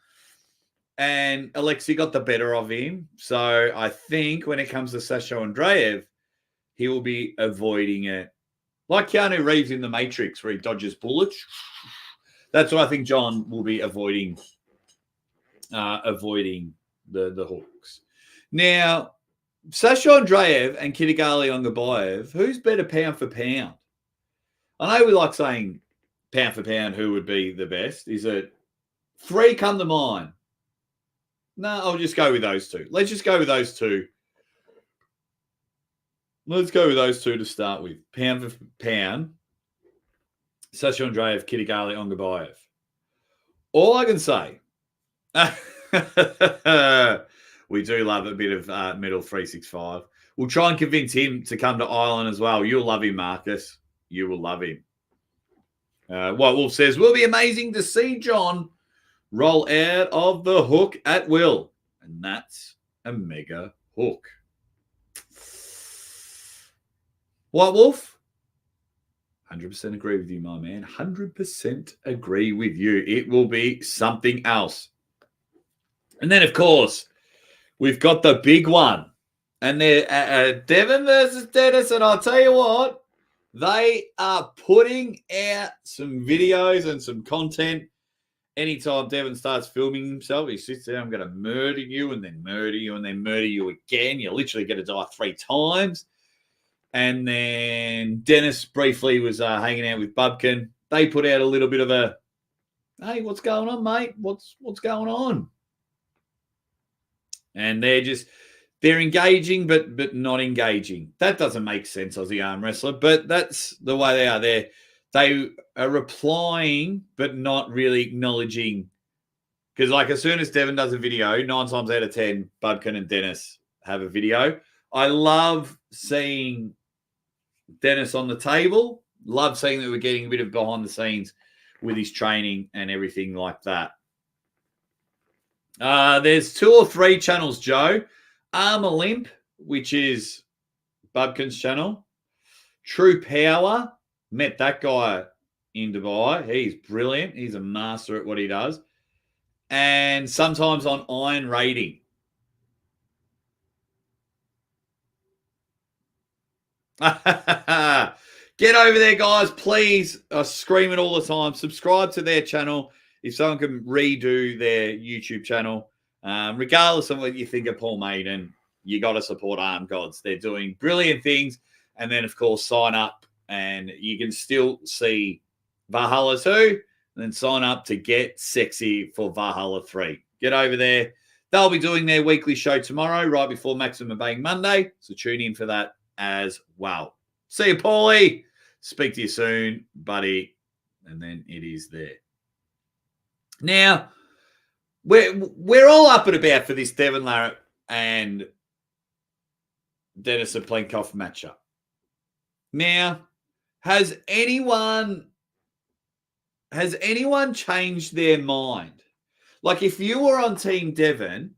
And Alexei got the better of him. So I think when it comes to Sasha Andreev, he will be avoiding it. Like Keanu Reeves in The Matrix, where he dodges bullets. That's what I think John will be avoiding the hooks. Now, Sasha Andreev and Kirigali Ongabayev, who's better pound for pound? I know we like saying pound for pound who would be the best. Is it three come to mind? No, I'll just go with those two. Let's just go with those two. Let's go with those two to start with. Pound for pound. Sasha Andreev, Kirigali Ongabayev. All I can say, we do love a bit of middle 365. We'll try and convince him to come to Ireland as well. You'll love him, Marcus. You will love him. White Wolf says, will be amazing to see John roll out of the hook at will. And that's a mega hook. White Wolf, 100% agree with you, my man. 100% agree with you. It will be something else. And then, of course, we've got the big one. And they're Devon versus Denis. And I'll tell you what, they are putting out some videos and some content. Anytime Devon starts filming himself, he sits there, I'm going to murder you and then murder you and then murder you again. You're literally going to die 3 times. And then Denis briefly was hanging out with Bubkin. They put out a little bit of a, hey, what's going on, mate? What's going on? And they're engaging, but not engaging. That doesn't make sense, Aussie arm wrestler, but that's the way they are. They are replying, but not really acknowledging. Because, like, as soon as Devon does a video, 9 times out of 10, Bubkin and Denis have a video. I love seeing Denis on the table. Love seeing that we're getting a bit of behind the scenes with his training and everything like that. There's 2 or 3 channels, Joe. Arm Olymp, which is Bubkin's channel. True Power. Met that guy in Dubai. He's brilliant. He's a master at what he does. And sometimes on Iron Rating. Get over there, guys. Please. I scream it all the time. Subscribe to their channel. If someone can redo their YouTube channel. Regardless of what you think of Paul Maiden, you got to support Arm Gods. They're doing brilliant things. And then, of course, sign up and you can still see Valhalla 2 and then sign up to Get Sexy for Valhalla 3. Get over there. They'll be doing their weekly show tomorrow, right before Maximum Bang Monday. So tune in for that as well. See you, Paulie. Speak to you soon, buddy. And then it is there. Now, we're all up and about for this Devon Larratt and Denis Cyplenkov matchup. Now, has anyone changed their mind? Like, if you were on Team Devon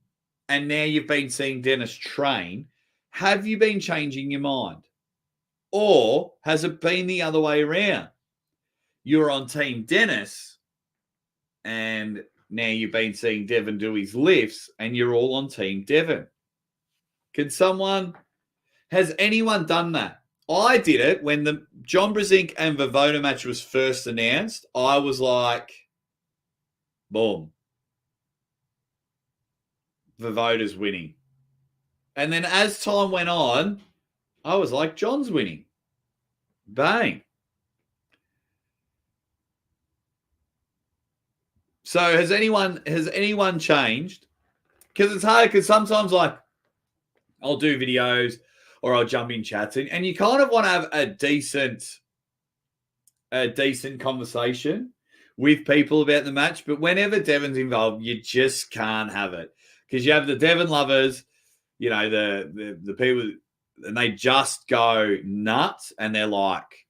and now you've been seeing Denis train, have you been changing your mind? Or has it been the other way around? You're on Team Denis and now you've been seeing Devon do his lifts and you're all on Team Devon. Has anyone done that? I did it when the John Brzenk and Vovoda match was first announced. I was like, boom. Vovoda's winning. And then as time went on, I was like, John's winning. Bang. So has anyone changed? Because it's hard, because sometimes, like, I'll do videos or I'll jump in chats and you kind of want to have a decent conversation with people about the match. But whenever Devon's involved, you just can't have it. Because you have the Devon lovers, you know, the people, and they just go nuts and they're like,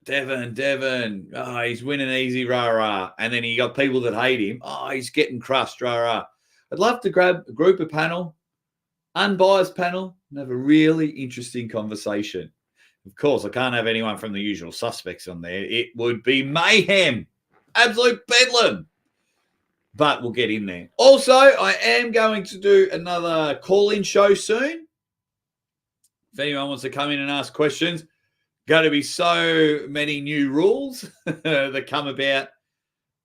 Devon, oh, he's winning easy, rah. And then you got people that hate him. Oh, he's getting crushed, rah. I'd love to grab a group of panel, unbiased panel, and have a really interesting conversation. Of course, I can't have anyone from the usual suspects on there. It would be mayhem, absolute bedlam. But we'll get in there. Also, I am going to do another call-in show soon. If anyone wants to come in and ask questions, going to be so many new rules that come about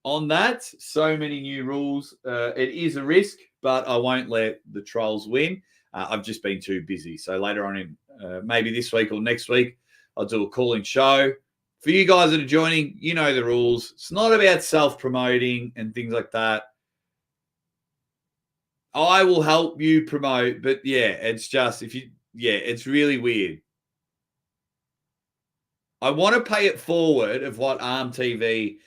on that. So many new rules. It is a risk, but I won't let the trolls win. I've just been too busy. So later on in maybe this week or next week, I'll do a call-in show. For you guys that are joining, you know the rules. It's not about self-promoting and things like that. I will help you promote, but yeah, it's just it's really weird. I want to pay it forward of what Arm TV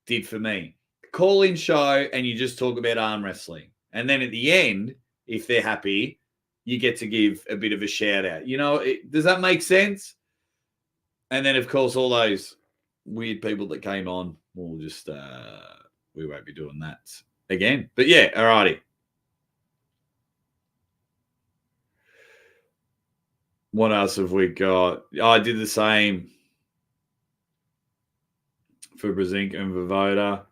did for me. Call-in show and you just talk about arm wrestling. And then at the end, if they're happy, you get to give a bit of a shout out. You know, does that make sense? And then, of course, all those weird people that came on, we'll just, we won't be doing that again. But yeah, all righty. What else have we got? I did the same for Brzenk and Vovoda.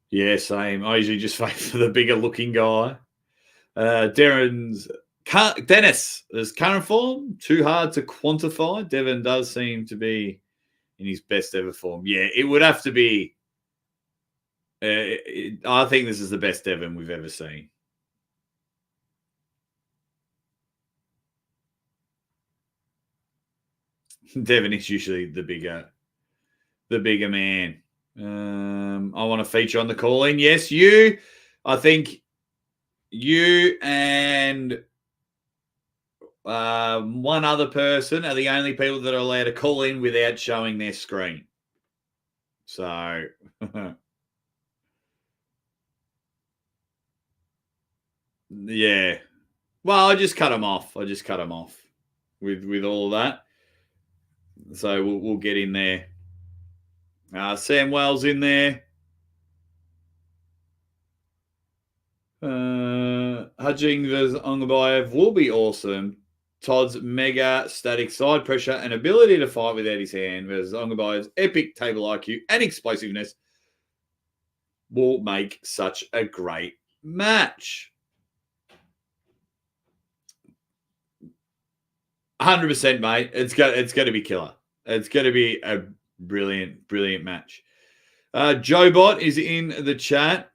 Yeah, same. I usually just fight for the bigger looking guy. Denis is current form, too hard to quantify. Devon does seem to be in his best ever form. Yeah, it would have to be. I think this is the best Devon we've ever seen. Devon is usually the bigger man. I want to feature on the call-in. Yes, you. I think you and one other person are the only people that are allowed to call in without showing their screen. So, yeah. Well, I just cut them off. With all of that. So we'll get in there. Sam Wells in there. Hajing versus Ongabayev will be awesome. Todd's mega static side pressure and ability to fight without his hand versus Ongabayev's epic table IQ and explosiveness will make such a great match. 100%, mate. It's going to be killer. It's going to be a brilliant match. Joe Bot is in the chat.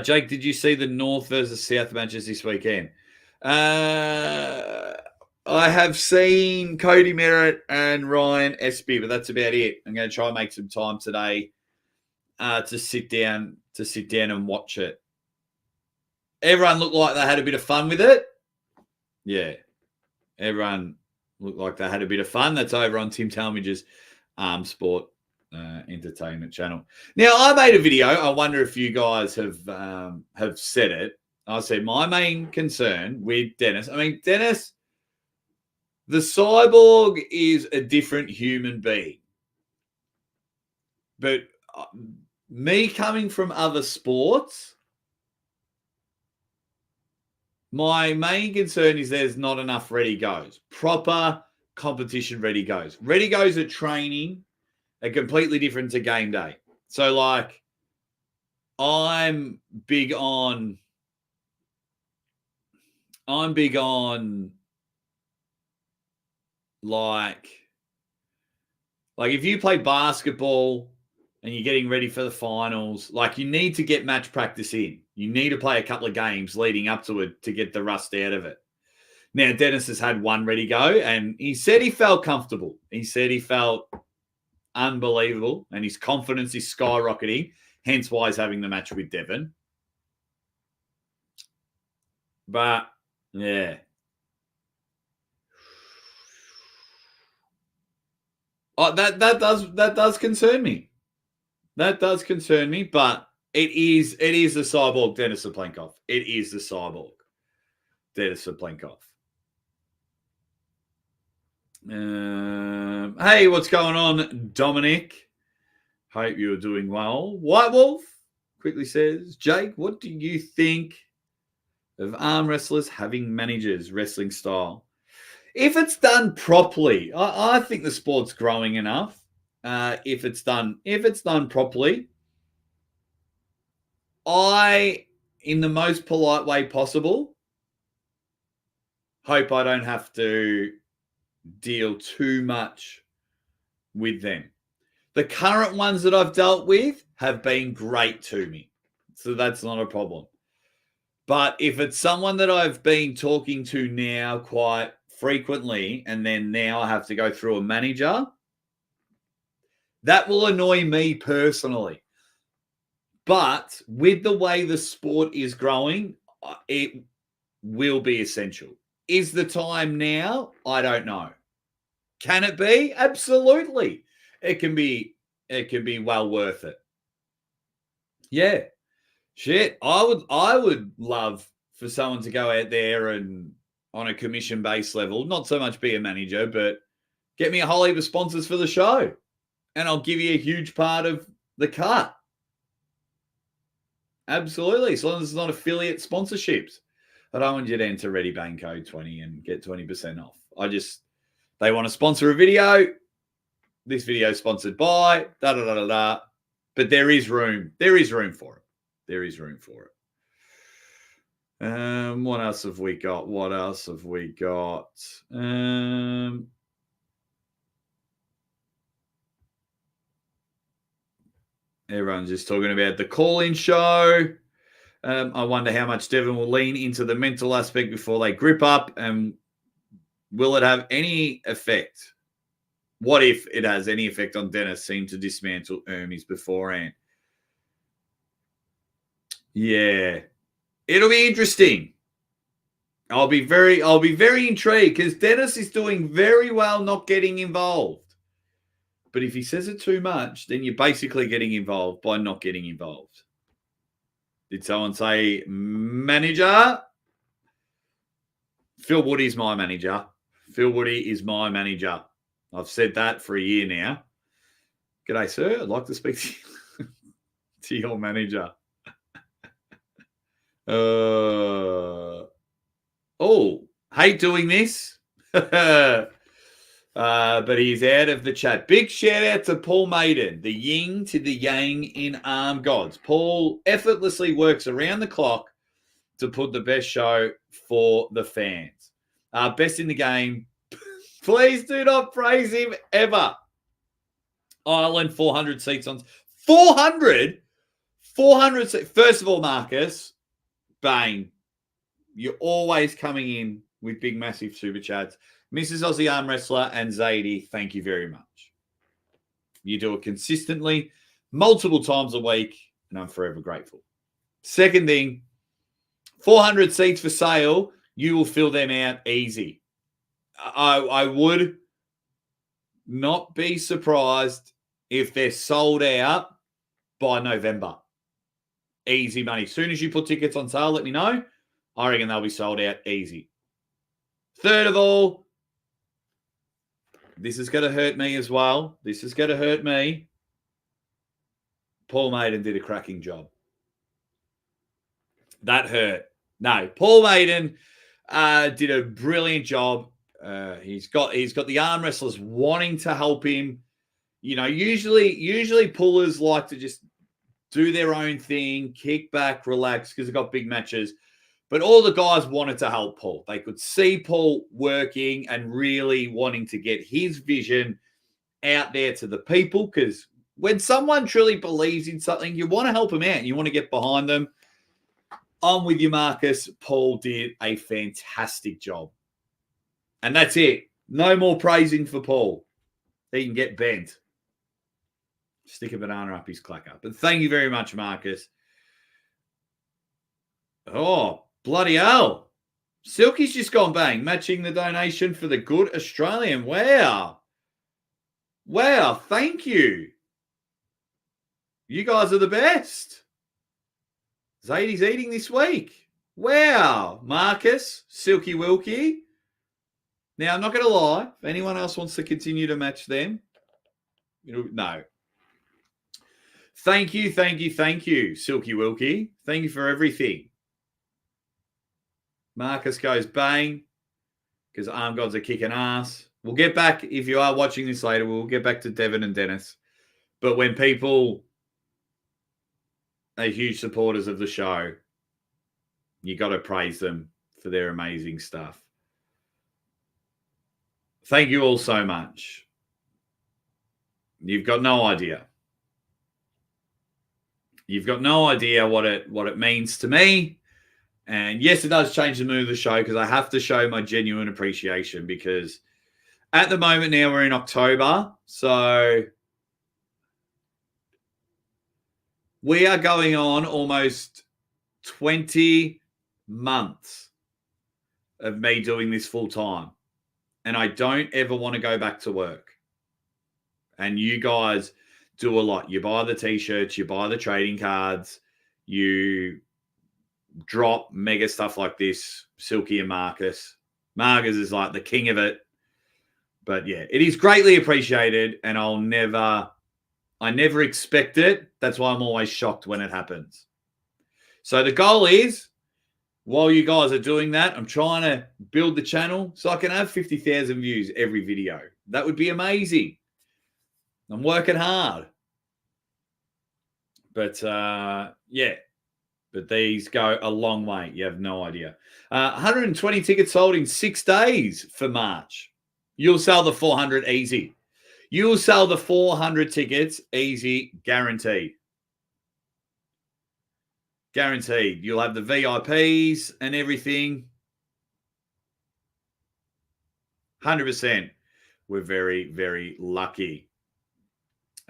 Jake, did you see the North versus South matches this weekend? I have seen Cody Merritt and Ryan Espy, but that's about it. I'm going to try and make some time today to sit down and watch it. Everyone looked like they had a bit of fun with it. Yeah, everyone looked like they had a bit of fun. That's over on Tim Talmadge's Sport Entertainment channel. Now, I made a video. I wonder if you guys have said it. I said my main concern with Denis. I mean, Denis, the cyborg is a different human being, but me coming from other sports, my main concern is there's not enough ready goes. Proper competition ready goes. Ready goes at training are completely different to game day. So, like, I'm big on like if you play basketball and you're getting ready for the finals, like, you need to get match practice in. You need to play a couple of games leading up to it to get the rust out of it. Now, Denis has had one ready go, and he said he felt comfortable. He said he felt unbelievable, and his confidence is skyrocketing, hence why he's having the match with Devon. But, yeah. Oh, that does concern me. That does concern me, but it is the cyborg Denis Cyplenkov. It is the cyborg Denis Cyplenkov. Hey, what's going on, Dominic? Hope you're doing well. White Wolf quickly says, Jake, what do you think of arm wrestlers having managers, wrestling style? If it's done properly, I think the sport's growing enough. If it's done properly, in the most polite way possible, hope I don't have to deal too much with them. The current ones that I've dealt with have been great to me, so that's not a problem. But if it's someone that I've been talking to now quite frequently, and then now I have to go through a manager, that will annoy me personally. But with the way the sport is growing, it will be essential. Is the time now? I don't know. Can it be? Absolutely. It can be well worth it. Yeah. Shit. I would love for someone to go out there and on a commission-based level, not so much be a manager, but get me a whole heap of sponsors for the show. And I'll give you a huge part of the cut. Absolutely. As long as it's not affiliate sponsorships. I don't want you to enter ReadyBang code 20 and get 20% off. They want to sponsor a video. This video is sponsored by da-da-da-da-da. But there is room. There is room for it. There is room for it. What else have we got? Everyone's just talking about the call-in show. I wonder how much Devon will lean into the mental aspect before they grip up, and will it have any effect? What if it has any effect on Denis seem to dismantle Hermes beforehand? Yeah. It'll be interesting. I'll be very intrigued because Denis is doing very well not getting involved. But if he says it too much, then you're basically getting involved by not getting involved. Did someone say manager? Phil Woody's my manager. Phil Woody is my manager. I've said that for a year now. G'day, sir. I'd like to speak to your manager. Hate doing this. But he's out of the chat. Big shout out to Paul Maiden, the yin to the yang in Arm Gods. Paul effortlessly works around the clock to put the best show for the fans. Best in the game. Please do not praise him ever. Ireland, 400 seats on. 400? 400 seats. First of all, Marcus, Bane, you're always coming in with big, massive super chats. Mrs. Aussie Arm Wrestler and Zadie, thank you very much. You do it consistently, multiple times a week, and I'm forever grateful. Second thing, 400 seats for sale. You will fill them out easy. I would not be surprised if they're sold out by November. Easy money. As soon as you put tickets on sale, let me know. I reckon they'll be sold out easy. Third of all, this is going to hurt me as well. This is going to hurt me. Paul Maiden did a cracking job. That hurt. No, Paul Maiden did a brilliant job. He's got the arm wrestlers wanting to help him. You know, usually pullers like to just do their own thing, kick back, relax, because they've got big matches. But all the guys wanted to help Paul. They could see Paul working and really wanting to get his vision out there to the people, because when someone truly believes in something, you want to help them out. You want to get behind them. I'm with you, Marcus. Paul did a fantastic job. And that's it. No more praising for Paul. He can get bent. Stick a banana up his clacker. But thank you very much, Marcus. Oh, bloody hell. Silky's just gone bang, matching the donation for the Good Australian. Wow. Wow, thank you. You guys are the best. Zadie's eating this week. Wow. Marcus, Silky Wilkie. Now, I'm not going to lie. If anyone else wants to continue to match them, no. Thank you, Silky Wilkie. Thank you for everything. Marcus goes bang because Arm Gods are kicking ass. We'll get back, if you are watching this later, we'll get back to Devon and Dennis. But when people are huge supporters of the show, you got to praise them for their amazing stuff. Thank you all so much. You've got no idea. You've got no idea what it means to me. And yes, it does change the mood of the show because I have to show my genuine appreciation, because at the moment now we're in October. So we are going on almost 20 months of me doing this full time. And I don't ever want to go back to work. And you guys do a lot. You buy the T-shirts, you buy the trading cards, you drop mega stuff like this, Silky and Marcus. Marcus is like the king of it. But yeah, it is greatly appreciated, and I never expect it. That's why I'm always shocked when it happens. So the goal is, while you guys are doing that, I'm trying to build the channel so I can have 50,000 views every video. That would be amazing. I'm working hard. But, yeah. But these go a long way. You have no idea. 120 tickets sold in 6 days for March. You'll sell the 400 easy. You'll sell the 400 tickets easy, guaranteed. Guaranteed. You'll have the VIPs and everything. 100%. We're very, very lucky.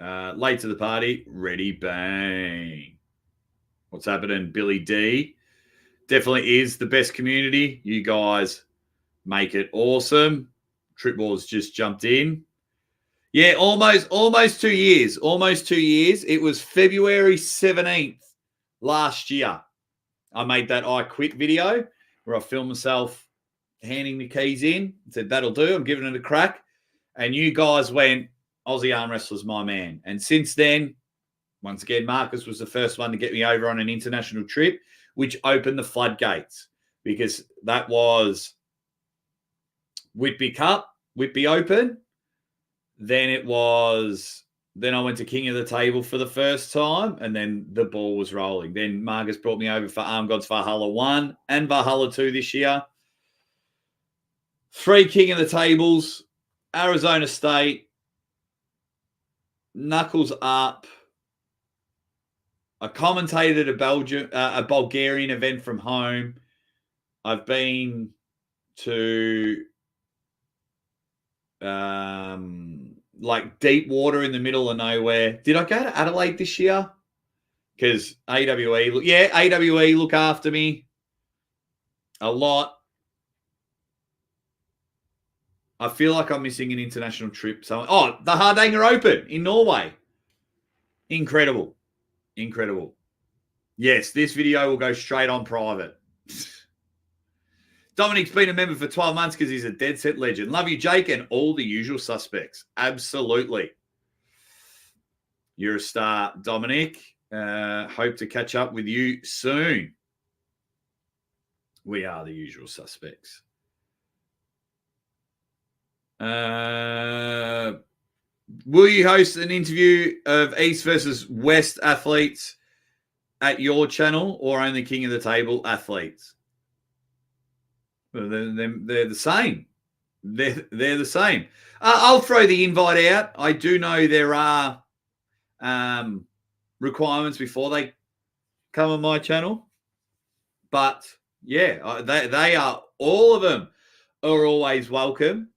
Late to the party. Ready, bang. What's happening? Billy D. Definitely is the best community. You guys make it awesome. Tripball's just jumped in. Yeah, almost 2 years. Almost 2 years. It was February 17th last year. I made that I Quit video where I filmed myself handing the keys in. Said, that'll do. I'm giving it a crack. And you guys went, Aussie Arm Wrestler's my man. And since then, once again, Marcus was the first one to get me over on an international trip, which opened the floodgates, because that was Whitby Cup, Whitby Open. Then I went to King of the Table for the first time, and then the ball was rolling. Then Marcus brought me over for Arm Gods Valhalla 1 and Valhalla 2 this year. 3 King of the Tables, Arizona State, Knuckles Up. I commentated a Bulgarian event from home. I've been to like deep water in the middle of nowhere. Did I go to Adelaide this year? Because AWE, AWE look after me a lot. I feel like I'm missing an international trip. So, the Hardanger Open in Norway. Incredible. Yes, this video will go straight on private. Dominic's been a member for 12 months because he's a dead set legend. Love you, Jake, and all the usual suspects. Absolutely. You're a star, Dominic. Hope to catch up with you soon. We are the usual suspects. Will you host an interview of East versus West athletes at your channel or only King of the Table athletes? Well, they're the same. They're the same. I'll throw the invite out. I do know there are requirements before they come on my channel. But, yeah, they are, all of them are always welcome.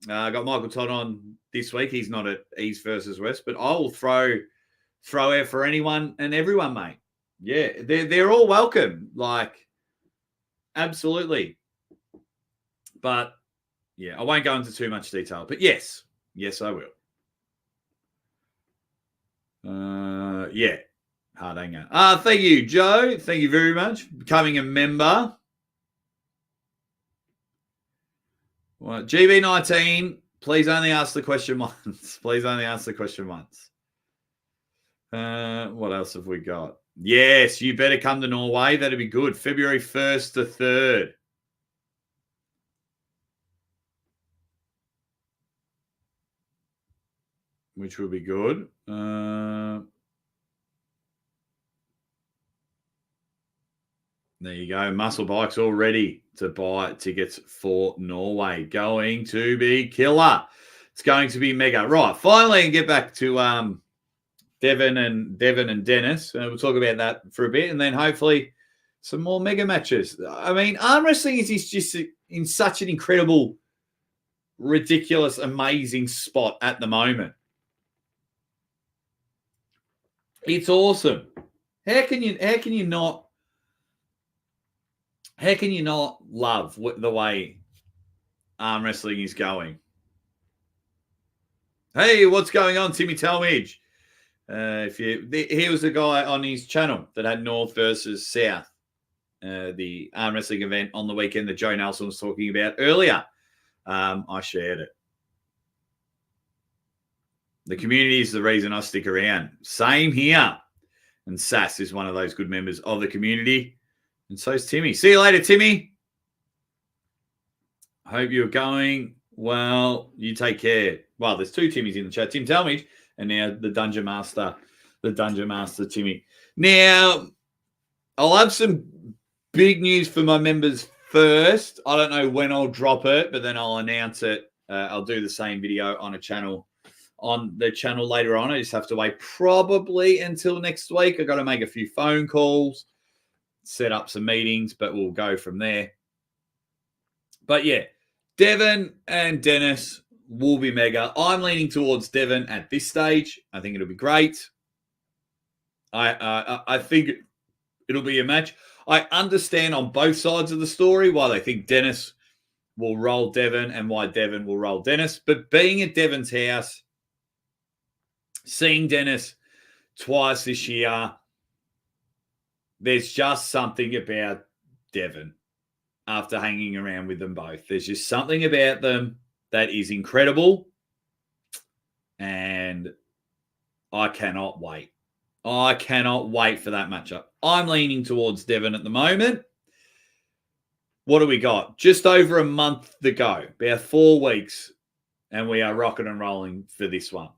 I got Michael Todd on this week. He's not at East versus West, but I will throw out for anyone and everyone, mate. Yeah, they're all welcome. Like, absolutely. But, yeah, I won't go into too much detail. But, yes, I will. Yeah, Hardanger. Thank you, Joe. Thank you very much for becoming a member. Well, GB19, please only ask the question once. Please only ask the question once. What else have we got? Yes, you better come to Norway. That'd be good. February 1st to 3rd. Which will be good. There you go. Muscle Bikes all ready to buy tickets for Norway. Going to be killer. It's going to be mega. Right. Finally, get back to Devon and Denis. We'll talk about that for a bit, and then hopefully some more mega matches. I mean, arm wrestling is just in such an incredible, ridiculous, amazing spot at the moment. It's awesome. How can you not love the way arm wrestling is going? Hey, what's going on, Timmy Talmadge? He was a guy on his channel that had North versus South, the arm wrestling event on the weekend that Joe Nelson was talking about earlier. I shared it. The community is the reason I stick around. Same here. And Sass is one of those good members of the community. And so is Timmy. See you later, Timmy. I hope you're going well. You take care. Well, there's two Timmys in the chat. Tim Talmadge and now the Dungeon Master Timmy. Now, I'll have some big news for my members first. I don't know when I'll drop it, but then I'll announce it. I'll do the same video on the channel later on. I just have to wait probably until next week. I got to make a few phone calls, set up some meetings, but we'll go from there. But yeah, Devon and Denis will be mega. I'm leaning towards Devon at this stage. I think it'll be great. I think it'll be a match. I understand on both sides of the story why they think Denis will roll Devon and why Devon will roll Denis. But being at Devon's house, seeing Denis twice this year, there's just something about Devon after hanging around with them both. There's just something about them that is incredible. And I cannot wait. I cannot wait for that matchup. I'm leaning towards Devon at the moment. What do we got? Just over a month to go, about 4 weeks, and we are rocking and rolling for this one.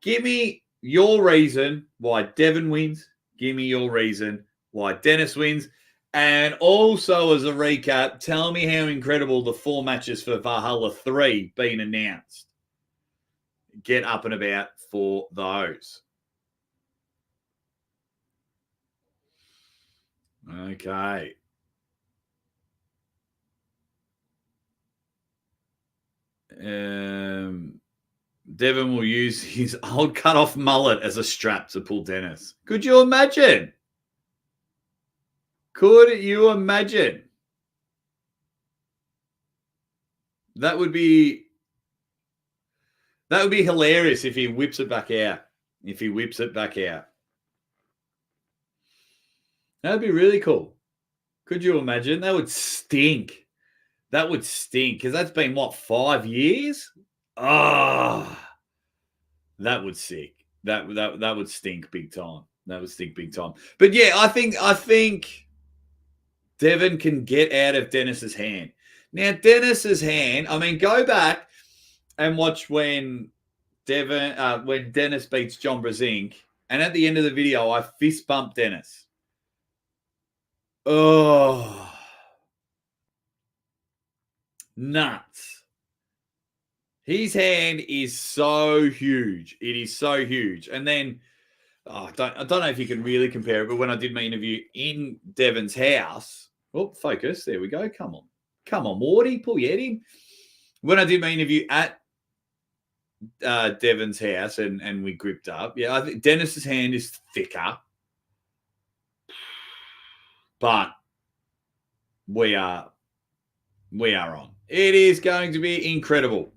Give me your reason why Devon wins. Give me your reason why Denis wins. And also, as a recap, tell me how incredible the 4 matches for Valhalla 3 been announced. Get up and about for those. Okay. Devon will use his old cut-off mullet as a strap to pull Dennis. Could you imagine? Could you imagine? That would be hilarious if he whips it back out. That would be really cool. Could you imagine? That would stink. Because that's been, 5 years? That would sick. That would stink big time. But yeah, I think Devon can get out of Dennis's hand. Now, Dennis's hand, I mean, go back and watch when Dennis beats John Brasink, and at the end of the video, I fist bumped Dennis. Oh, nuts. His hand is so huge. It is so huge. And then, I don't know if you can really compare it, but when I did my interview in Devon's house, focus, there we go. Come on, Wardy, pull your head in. When I did my interview at Devon's house and we gripped up, yeah, I think Dennis's hand is thicker, but we are on. It is going to be incredible.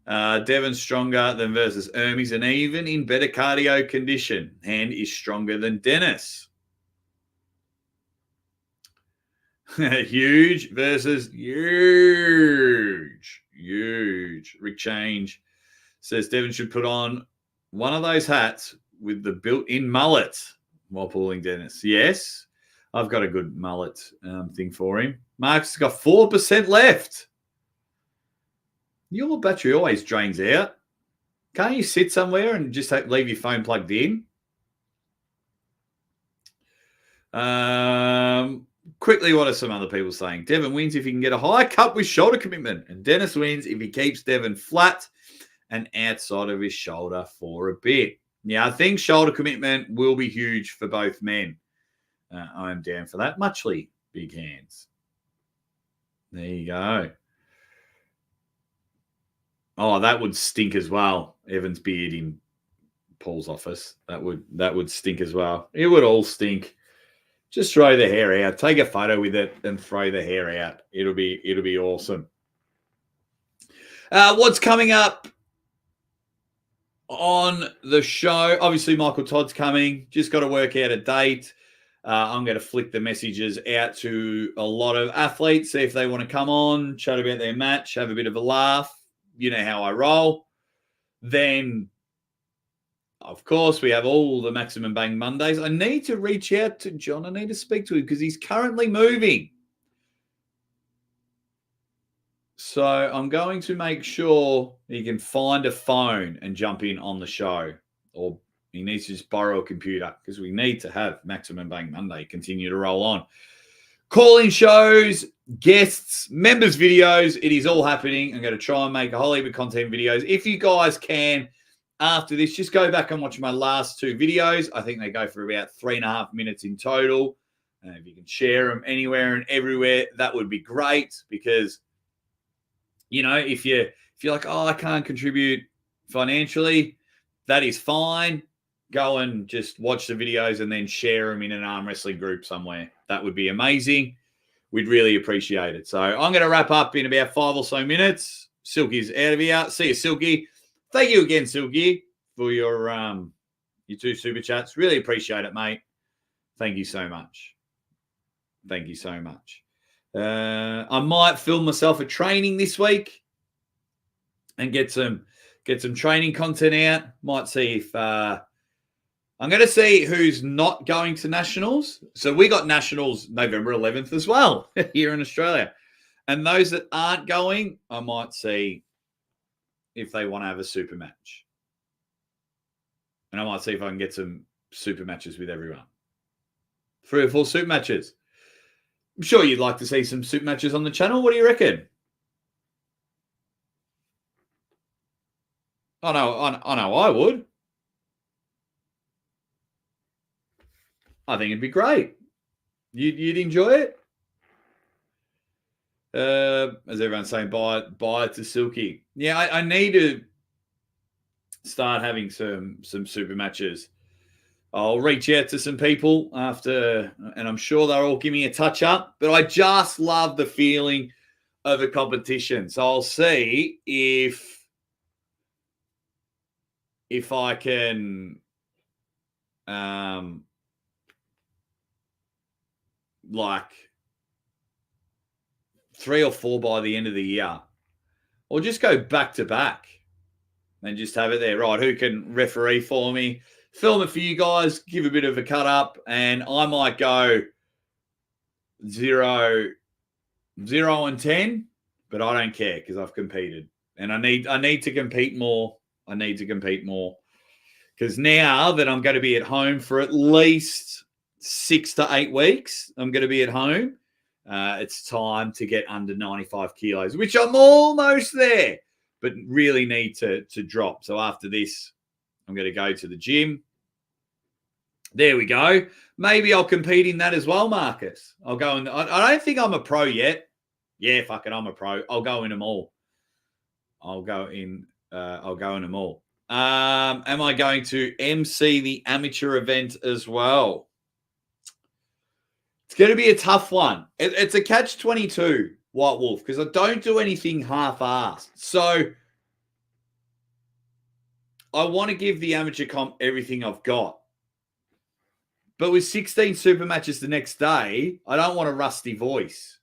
Devon's stronger than versus Ermies, and even in better cardio condition, hand is stronger than Dennis. Huge versus huge. Rick Change says Devon should put on one of those hats with the built-in mullet while pulling Dennis. Yes, I've got a good mullet thing for him. Mark's got 4% left. Your battery always drains out. Can't you sit somewhere and just leave your phone plugged in? Quickly, what are some other people saying? Devon wins if he can get a high cut with shoulder commitment, and Dennis wins if he keeps Devon flat and outside of his shoulder for a bit. Yeah, I think shoulder commitment will be huge for both men. I am down for that. Muchly, big hands. There you go. Oh, that would stink as well. Evan's beard in Paul's office. That would stink as well. It would all stink. Just throw the hair out. Take a photo with it and throw the hair out. It'll be awesome. What's coming up on the show? Obviously, Michael Todd's coming. Just got to work out a date. I'm going to flick the messages out to a lot of athletes, see if they want to come on, chat about their match, have a bit of a laugh. You know how I roll. Then, of course, we have all the Maximum Bang Mondays. I need to reach out to John. I need to speak to him because he's currently moving. So I'm going to make sure he can find a phone and jump in on the show, or he needs to just borrow a computer because we need to have Maximum Bang Monday continue to roll on. Calling shows, guests, members videos. It is all happening. I'm going to try and make a whole heap of content videos. If you guys can, after this, just go back and watch my last 2 videos. I think they go for about 3.5 minutes in total. If you can share them anywhere and everywhere, that would be great because, if you're like, I can't contribute financially, that is fine. Go and just watch the videos and then share them in an arm wrestling group somewhere. That would be amazing. We'd really appreciate it. So I'm going to wrap up in about 5 or so minutes. Silky's out of here. See you, Silky. Thank you again, Silky, for your 2 super chats. Really appreciate it, mate. Thank you so much. I might film myself a training this week and get some training content out. Might see if I'm going to see who's not going to Nationals. So we got Nationals November 11th as well here in Australia. And those that aren't going, I might see if they want to have a super match. And I might see if I can get some super matches with everyone. 3 or 4 super matches. I'm sure you'd like to see some super matches on the channel. What do you reckon? I know I would. I think it'd be great. You'd enjoy it. As everyone's saying, buy it to Silky. Yeah, I need to start having some super matches. I'll reach out to some people after, and I'm sure they'll all give me a touch up. But I just love the feeling of a competition. So I'll see if I can like 3 or 4 by the end of the year, or just go back to back and just have it there. Right, who can referee for me? Film it for you guys, give a bit of a cut up, and I might go 0 and 10, but I don't care because I've competed, and I need to compete more. I need to compete more because now that I'm going to be at home for at least 6 to 8 weeks, I'm going to be at home. It's time to get under 95 kilos, which I'm almost there, but really need to drop. So after this, I'm going to go to the gym. There we go. Maybe I'll compete in that as well, Marcus. I'll go in. I don't think I'm a pro yet. Yeah, fuck it, I'm a pro. I'll go in them all. I'll go in them all. Am I going to MC the amateur event as well? It's going to be a tough one. It's a catch-22, White Wolf, because I don't do anything half-assed. So I want to give the amateur comp everything I've got. But with 16 super matches the next day, I don't want a rusty voice.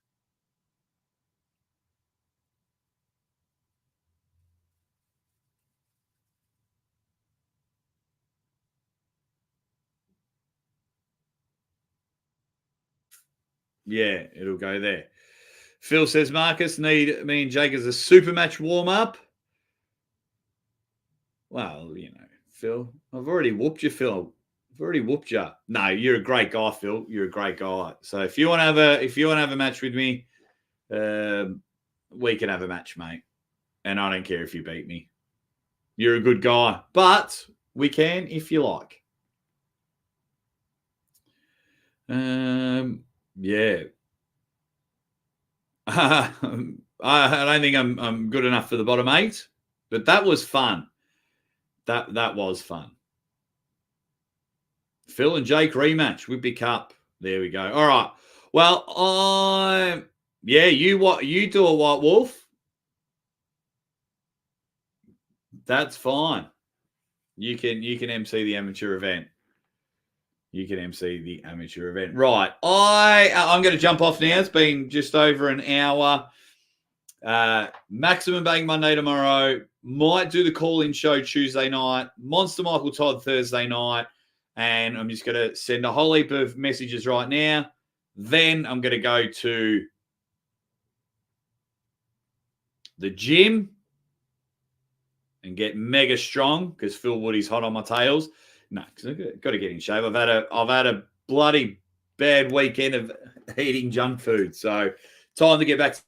Yeah, it'll go there. Phil says, Marcus, need me and Jake as a super match warm-up. Well, you know, Phil, I've already whooped you, Phil. I've already whooped you. No, you're a great guy, Phil. You're a great guy. So if you want to have a match with me, we can have a match, mate. And I don't care if you beat me. You're a good guy, but we can if you like. Yeah. I don't think I'm good enough for the bottom 8, but that was fun. That was fun. Phil and Jake rematch, Whippy Cup. There we go. All right. Well, you do a White Wolf. That's fine. You can MC the amateur event. You can MC the amateur event. Right. I'm going to jump off now. It's been just over an hour. Maximum Bang Monday tomorrow. Might do the call-in show Tuesday night. Monster Michael Todd Thursday night. And I'm just going to send a whole heap of messages right now. Then I'm going to go to the gym and get mega strong because Phil Woody's hot on my tails. No, because I've got to get in shape. I've had a bloody bad weekend of eating junk food. So time to get back to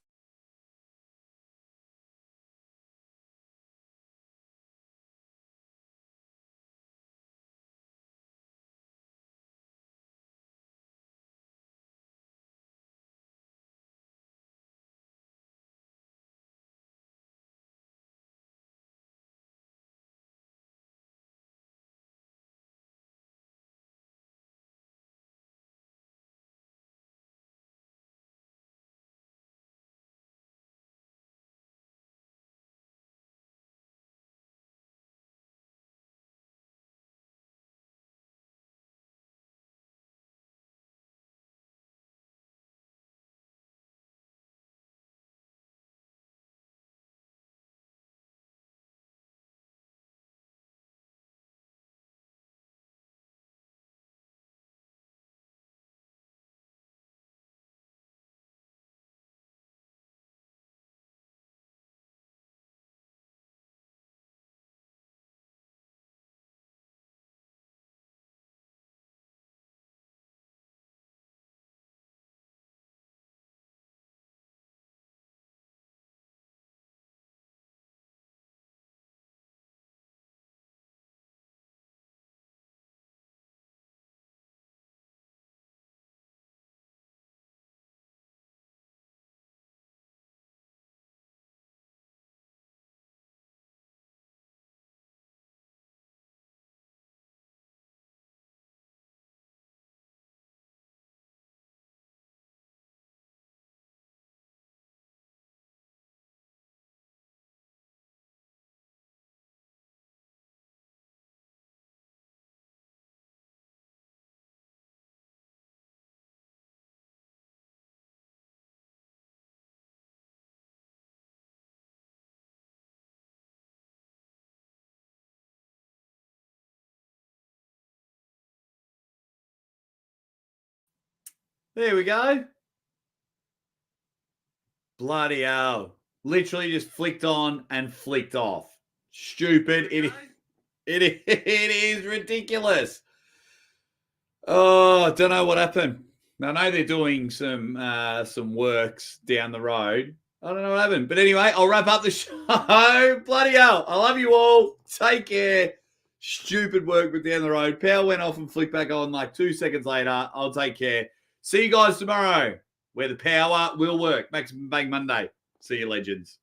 There we go. Bloody hell. Literally just flicked on and flicked off. Stupid. It is ridiculous. Oh, I don't know what happened. I know they're doing some works down the road. I don't know what happened. But anyway, I'll wrap up the show. Bloody hell. I love you all. Take care. Stupid work but down the road. Power went off and flicked back on like 2 seconds later. I'll take care. See you guys tomorrow where the power will work. Maximum Bang Monday. See you, legends.